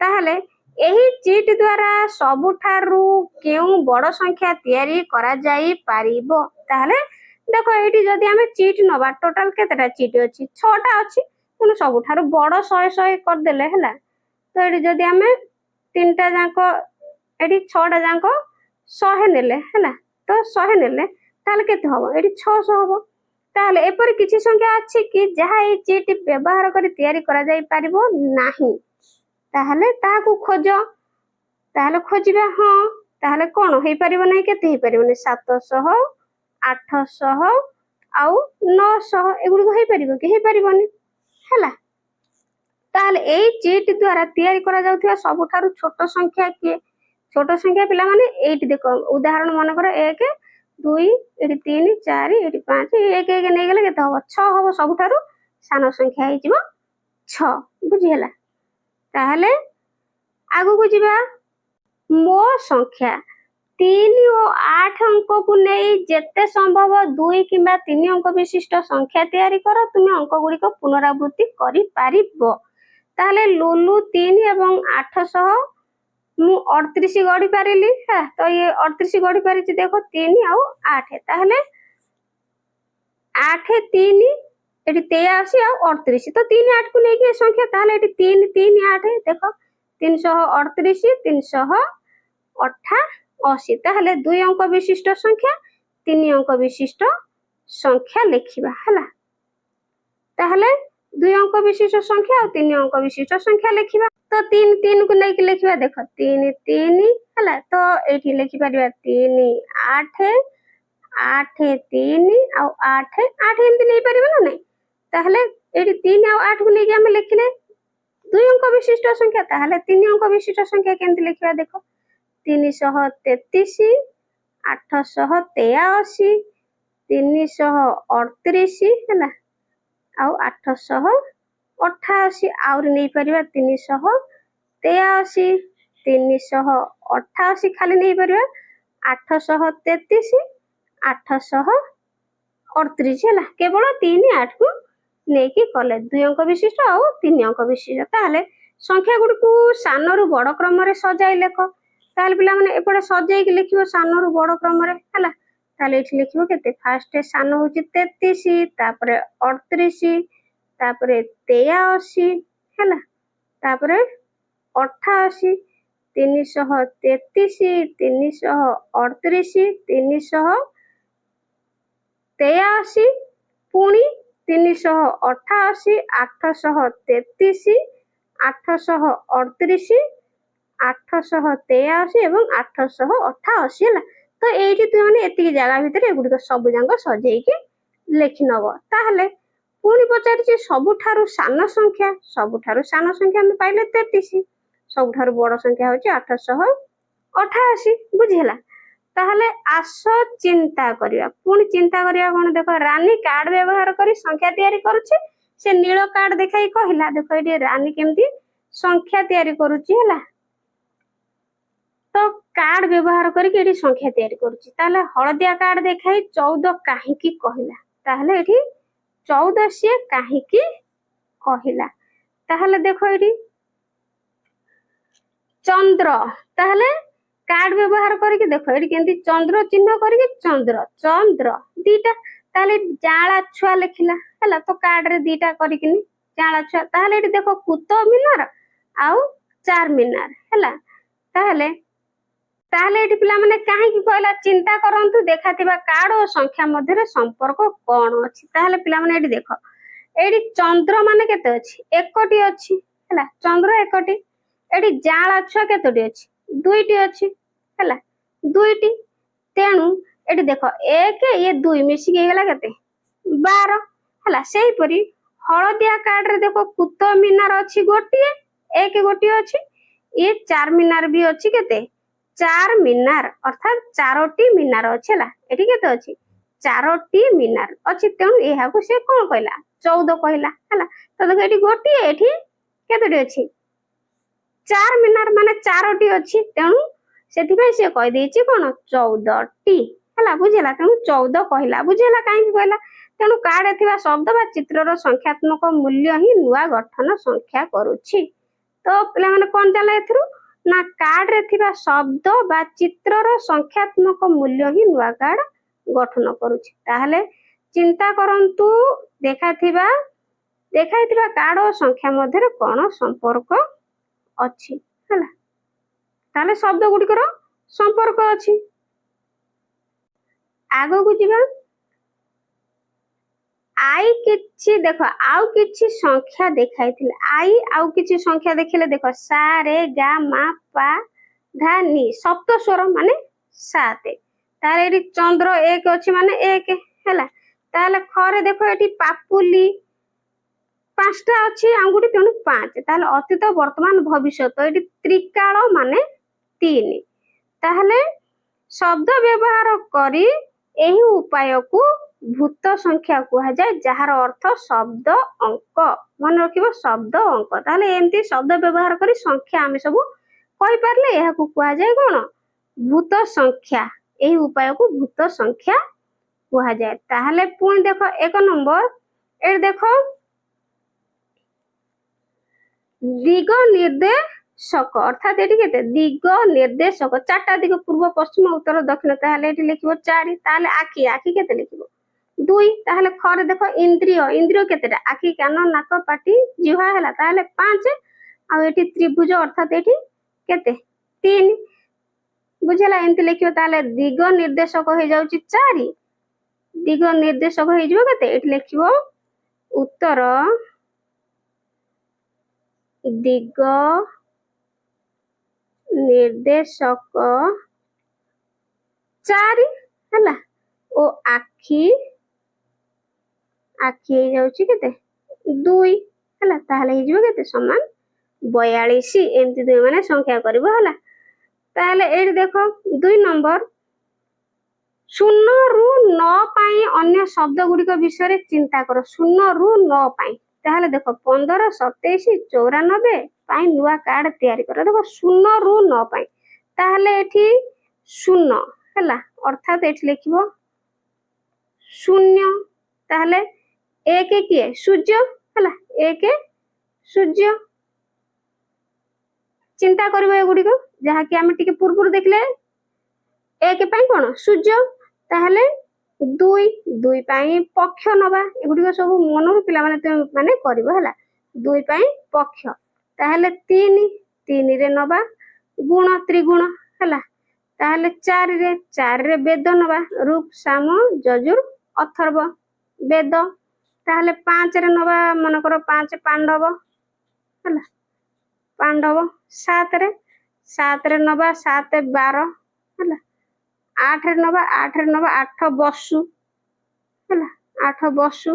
ତାହେଲେ ଏହି ଚିଟ୍ ଦ୍ୱାରା ସବୁଠାରୁ କେଉଁ ବଡ଼ ସଂଖ୍ୟା ତିଆରି କରାଯାଇ ପାରିବ? ତାହେଲେ ଦେଖ ଏଇଠି ଯଦି ଆମେ ଚିଟ୍ ନବା ଟୋଟାଲ କେତେଟା ଚିଟ୍ ଅଛି? 6ଟା ଅଛି। ତେଣୁ ସବୁଠାରୁ ବଡ଼ 100 କରିଦେଲେ ହେଲା। ତ ଏଠି ଯଦି ଆମେ 3ଟା ଯାକ ଏଠି 6ଟା ଯାକ 100 ନେଲେ ହେଲା, ତ 100 ନେଲେ ତାହେଲେ କେତେ ହବ? ଏଠି 600 ହବ। ତାହେଲେ ଏପରି କିଛି ସଂଖ୍ୟା ଅଛି କି ଯାହା ଏଇ ଚିଟ୍ ବ୍ୟବହାର କରି ତିଆରି କରାଯାଇ ପାରିବ ନାହିଁ? ତାହେଲେ ତାହାକୁ ଖୋଜ। ତାହେଲେ ଖୋଜିବା। ହଁ, ତାହେଲେ କଣ ହେଇପାରିବ ନାହିଁ? କେତେ ହେଇପାରିବନି? 700, 800 ଆଉ 900 ଏଗୁଡିକ ହେଇପାରିବ କି? ହେଇପାରିବନି ହେଲା। ତାହେଲେ ଏଇ ଚିଟ୍ ଦ୍ୱାରା ତିଆରି କରାଯାଉଥିବା ସବୁଠାରୁ ଛୋଟ ସଂଖ୍ୟା କିଏ? ଛୋଟ ସଂଖ୍ୟା ପିଲାମାନେ ଏଇଠି ଦେଖ, ଉଦାହରଣ ମନେକର 1, 2, ଏଠି 3, 4, ଏଠି 5, 1 1 ନେଇଗଲେ କେତେ ହବ? 6 ହବ। ସବୁଠାରୁ ସାନ ସଂଖ୍ୟା ହେଇଯିବ 6। ବୁଝି ହେଲା? ତାହେଲେ ଆଗକୁ ଯିବା। ମୋ ସଂଖ୍ୟା 3 ଓ 8 ଅଙ୍କକୁ ନେଇ ଯେତେ ସମ୍ଭବ 2 କିମ୍ବା 3 ଅଙ୍କ ବିଶିଷ୍ଟ ସଂଖ୍ୟା ତିଆରି କର। ତୁମେ ଅଙ୍କ ଗୁଡ଼ିକ ପୁନରାବୃତ୍ତି କରିପାରିବ। ତାହେଲେ ଲୁଲୁ 3 ଏବଂ 8 ସହ ମୁଁ 38 ଗଢ଼ି ପାରିଲି। ତ ଇଏ 38 ଗଢ଼ି ପାରିଛି। ଦେଖ 3 ଆଉ 8। ତାହେଲେ 8 3 ଏଠି 83 ଆଉ 38। ତ 3 8 କୁ ନେଇକି ସଂଖ୍ୟା, ତାହେଲେ ଏଠି 3 3 8 ଦେଖ 338 388। ତାହେଲେ 2 ଅଙ୍କ ବିଶିଷ୍ଟ ସଂଖ୍ୟା 3 ଅଙ୍କ ବିଶିଷ୍ଟ ସଂଖ୍ୟା ଲେଖିବା ହେଲା। ତାହେଲେ 2 ଅଙ୍କ ବିଶିଷ୍ଟ ସଂଖ୍ୟା ଆଉ 3 ଅଙ୍କ ବିଶିଷ୍ଟ ସଂଖ୍ୟା ଲେଖିବା। ତ 3 3 କୁ ନେଇକି ଲେଖିବା। ଦେଖ 3 3 ହେଲା। ତ ଏଇଠି ଲେଖିପାରିବା 3 8 8 3 ଆଉ 8 8 ଏମିତି ନେଇପାରିବା ନା ନାଇଁ? ତାହେଲେ ଏଇଠି 3 ଆଉ 8 କୁ ନେଇକି ଆମେ ଲେଖିଲେ 2 ଅଙ୍କ ବିଶିଷ୍ଟ ସଂଖ୍ୟା। ତାହେଲେ 3 ଅଙ୍କ ବିଶିଷ୍ଟ ସଂଖ୍ୟା କେମିତି ଲେଖିବା? ଦେଖ 333 883 338 ହେଲା ଆଉ 888। ଆହୁରି ନେଇପାରିବା 383 388 ଖାଲି ନେଇପାରିବା 833 838 ହେଲା। କେବଳ 3 8 କୁ ନେଇକି କଲେ 2 ଅଙ୍କ ବିଶିଷ୍ଟ ଆଉ 3 ଅଙ୍କ ବିଶିଷ୍ଟ। ତାହେଲେ ସଂଖ୍ୟା ଗୁଡ଼ିକୁ ସାନରୁ ବଡ଼ କ୍ରମରେ ସଜାଇ ଲେଖ। ତାହେଲେ ପିଲାମାନେ ଏପଟେ ସଜେଇକି ଲେଖିବ ସାନରୁ ବଡ଼ କ୍ରମରେ ହେଲା। ତାହେଲେ ଏଠି ଲେଖିବ କେତେ? ଫାଷ୍ଟ ସାନ ହଉଛି 33, ତାପରେ 38, ତାପରେ 83 ହେଲା, ତାପରେ 88 333 338 383 ପୁଣି 388 833 838 883 ଏବଂ 888 ହେଲା। ତ ଏଇଠି ତୁମେ ଏତିକି ଜାଗା ଭିତରେ ଏଗୁଡ଼ିକ ସବୁ ଯାକ ସଜେଇକି ଲେଖି ନବ। ତାହେଲେ ପୁଣି ପଚାରିଛି ସବୁଠାରୁ ସାନ ସଂଖ୍ୟା। ସବୁଠାରୁ ସାନ ସଂଖ୍ୟା ଆମେ ପାଇଲେ 33। ସବୁଠାରୁ ବଡ଼ ସଂଖ୍ୟା ହଉଛି 888। ବୁଝିହେଲା? ତାହେଲେ ଆସ ଚିନ୍ତା କରିବା। ପୁଣି ଚିନ୍ତା କରିବା କଣ? ଦେଖ ରାନୀ କାର୍ଡ ବ୍ୟବହାର କରି ସଂଖ୍ୟା ତିଆରି କରୁଛି। ସେ ନୀଳ କାର୍ଡ ଦେଖାଇ କହିଲା, ଦେଖ ଏଠି ରାନୀ କେମିତି ସଂଖ୍ୟା ତିଆରି କରୁଛି ହେଲା। ତ କାର୍ଡ ବ୍ୟବହାର କରିକି ଏଠି ସଂଖ୍ୟା ତିଆରି କରୁଛି। ତାହେଲେ ହଳଦିଆ କାର୍ଡ ଦେଖାଇ 14 କାହିଁକି କହିଲା? ତାହେଲେ ଏଠି 14 ସିଏ କାହିଁକି କହିଲା? ତାହେଲେ ଦେଖ ଏଠି ଚନ୍ଦ୍ର। ତାହେଲେ କାର୍ଡ ବ୍ୟବହାର କରିକି ଦେଖ ଏଠି କେମିତି ଚନ୍ଦ୍ର ଚିହ୍ନ କରିକି ଚନ୍ଦ୍ର ଚନ୍ଦ୍ର 2ଟା। ତାହେଲେ ଜାଁଳା ଛୁଆ ଲେଖିଲା ହେଲା। ତ କାର୍ଡରେ 2ଟା କରିକିନି ଜାଁଳା ଛୁଆ। ତାହେଲେ ଏଠି ଦେଖ କୁତବ ମିନାର ଆଉ 4 ମିନାର ହେଲା। ତାହେଲେ ଏଠି ପିଲାମାନେ କାହିଁକି କହିଲା? ଚିନ୍ତା କରନ୍ତୁ ଦେଖାଥିବା କାର୍ଡ ଓ ସଂଖ୍ୟା ମଧ୍ୟରେ ସମ୍ପର୍କ କଣ ଅଛି? ତାହେଲେ ପିଲାମାନେ ଏଠି ଦେଖ, ଏଠି ଚନ୍ଦ୍ର ମାନେ କେତେ ଅଛି? 1ଟି ଅଛି ହେଲା। ଚନ୍ଦ୍ର 1ଟି। ଏଠି ଜାଁଳା ଛୁଆ କେତୋଟି ଅଛି? 2ଟି ଅଛି ହେଲା। 2ଟି। ତେଣୁ ଏଠି ଦେଖ 1 ଇଏ 2 ମିଶିକି ହେଇଗଲା କେତେ? 12 ହେଲା। ସେହିପରି ହଳଦିଆ କାର୍ଡରେ ଦେଖ କୁତବ ମିନାର ଅଛି ଗୋଟିଏ, 1 ଗୋଟିଏ ଅଛି। ଇଏ 4 ମିନାର ବି ଅଛି କେତେ? 4 ମିନାର, ଅର୍ଥାତ୍ 4ଟି ମିନାର ଅଛି ହେଲା। ଏଠି କେତେ ଅଛି? 4ଟି ମିନାର ଅଛି। ତେଣୁ ଏହାକୁ ସେ କଣ କହିଲା? 14 କହିଲା ହେଲା। ତ ଦେଖ ଏଠି ଗୋଟିଏ, ଏଠି କେତୋଟି ଅଛି? 4 ମିନାର ମାନେ 4ଟି ଅଛି। ତେଣୁ ସେଥିପାଇଁ ସେ କହିଦେଇଛି କଣ? 14ଟି ହେଲା। ବୁଝିଲା? ତେଣୁ 14 କହିଲା। ବୁଝିଲା କାହିଁକି କହିଲା? ତେଣୁ କାର୍ଡରେ ଥିବା ଶବ୍ଦ ବା ଚିତ୍ରର ସଂଖ୍ୟାତ୍ମକ ମୂଲ୍ୟ ହିଁ ନୂଆ ଗଠନ ସଂଖ୍ୟା କରୁଛି। ତ तो पिला माने कोन जाला एथरु ना कार्ड रे थिबा शब्द बा चित्रर संख्यात्मक मूल्य ही नुआ कार्ड गठन करूची ताहले चिंता करंतु देखाइथिबा कार्ड और संख्या मध्य कोन संपर्क अछि हला ताले शब्द गुडिकर संपर्क अछि आगो को जिबा आई किछि देखो आउ किछि संख्या देखाइथिले आई आउ किछि संख्या देखिले देखो सा रे गा मा पा धा नी सप्त स्वर माने 7 तारे एटी चंद्र 1 अछि माने 1 हला ताले खरे देखो एटी पापुली पांचटा अछि अंगुठी तेनु 5 ताले अतीत वर्तमान भविष्यत एटी त्रिकाल माने 3 ताहले शब्द व्यवहार करी एही उपाय को भूत संख्या कुहा जाय जहार अर्थ शब्द अंक मन रखिबो शब्द अंक ताले एमती शब्द व्यवहार करी संख्या आमे सब कहि परले एहा को कुहा जाय कोन भूत संख्या एही उपाय को भूत संख्या कुहा जाय ताहले पुणी देखो एक नंबर ए देखो दिग निर्देशक अर्थात एटी केते दिग निर्देशक चारटा दिग पूर्व पश्चिम उत्तर दक्षिण ताहले एटी लिखिबो 4 ताहले आखी आखी केते लिखिबो 2 ताहले खरे देखो इंद्रिय इंद्रिय केतेटा आखी कान नाक पाटी जिह्वा हला ताहले 5 आ एटी त्रिभुज अर्थात एटी केते 3 बुझला एंती लिखियो ताहले दिग निर्देशक हो जाउची 4 दिग निर्देशक हो जिवो केते एटी लिखिबो उत्तर दिग निर्देशक 4 हला ओ आखी आखी हो जाउची केते 2 हला ताहले हो जिवो केते समान 42 एमती दुई माने संख्या करबो हला ताहले एडी देखो 2 नंबर 0 रु 9 पाई अन्य शब्द गुडी विषय रे चिंता करो 0 रु 9 पाई ताहले देखो 15 27 94 पाई नुआ कार्ड तयारी करो देखो 0 रु 9 पाई ताहले एठी 0 हला अर्थात एठी लिखिबो 0 ताहले एक किए सूर्य हला एक सूर्य चिंता करबो ए गुडी को जहा कि हम टिके पूर्व देखले एक पाई कोन सूर्य ताहले 2 2 पाई पक्ष नबा ए गुडी को सब मनरु पिला माने करबो हला 2 पाई पक्ष ताहले 3 3 रे नबा गुण त्रिगुण हला ताहले 4 रे वेद नबा रूप साम जजुर अथर्व वेद ताहले 5 रे नबा मन करो 5 पांडव हला पांडव 7 रे नबा 7 12 हला 8 रे नबा 8 बसु हला 8 बसु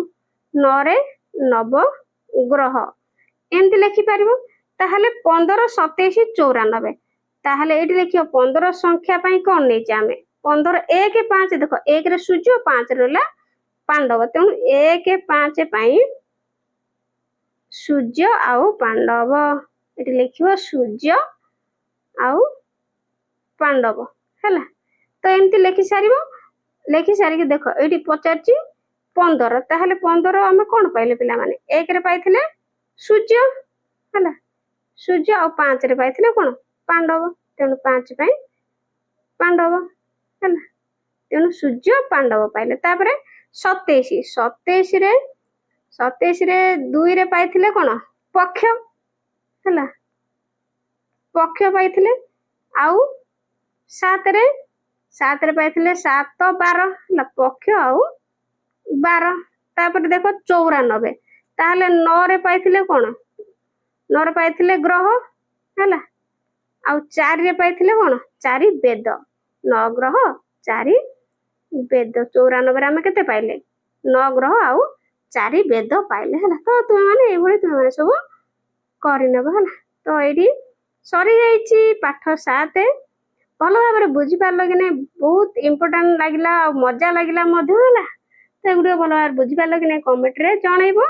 9 रे नव ग्रह एमती लिखि परिबो ताहले 15 27 94 ताहले एटी लिखियो 15 संख्या पई कोन नै जामे 15 1 5 देखो 1 रे सूर्य 5 रे ला पांडव तेनु 1 5 पई सूर्य आउ पांडव एटी लिखियो सूर्य आउ पांडव हला तो एमती लिखि सारी के देखो एटी पचारची 15 ताहले 15 हम कोन पाइले पिला माने 1 रे पाइथिले सूर्य हला सूर्य आ 5 रे पाइथिले कोन पांडव तेनु 5 पई पांडव हला तेनु सूर्य पांडव पाइले तापरे 27 रे 2 रे पाइथिले कोन पक्ष हला पक्ष पाइथिले आउ 7 रे पाइथिले 7 12 हला पक्ष आउ 12 तापर देखो 94 ताहले 9 रे पाइथिले कोन 9 रे पाइथिले ग्रह हला आउ 4 रे पाइथिले कोन 4 वेद 9 ग्रह 4 वेद 94 रे हम केते पाइले 9 ग्रह आउ 4 वेद पाइले हला तो तुम माने ए भली तुम माने सब करि नेबो हला तो एडी सरी जाईची पाठ 7 भलो भाबरे बुझी पारलो कि नै बहुत इंपोर्टेंट लागिला आ मजा लागिला मधु हला तो गुडी भलो भाबरे बुझी पारलो कि नै कमेंट रे जणाइबो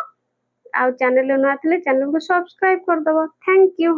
आ चैनल न आथले चैनल को सब्सक्राइब कर दबो थैंक यू।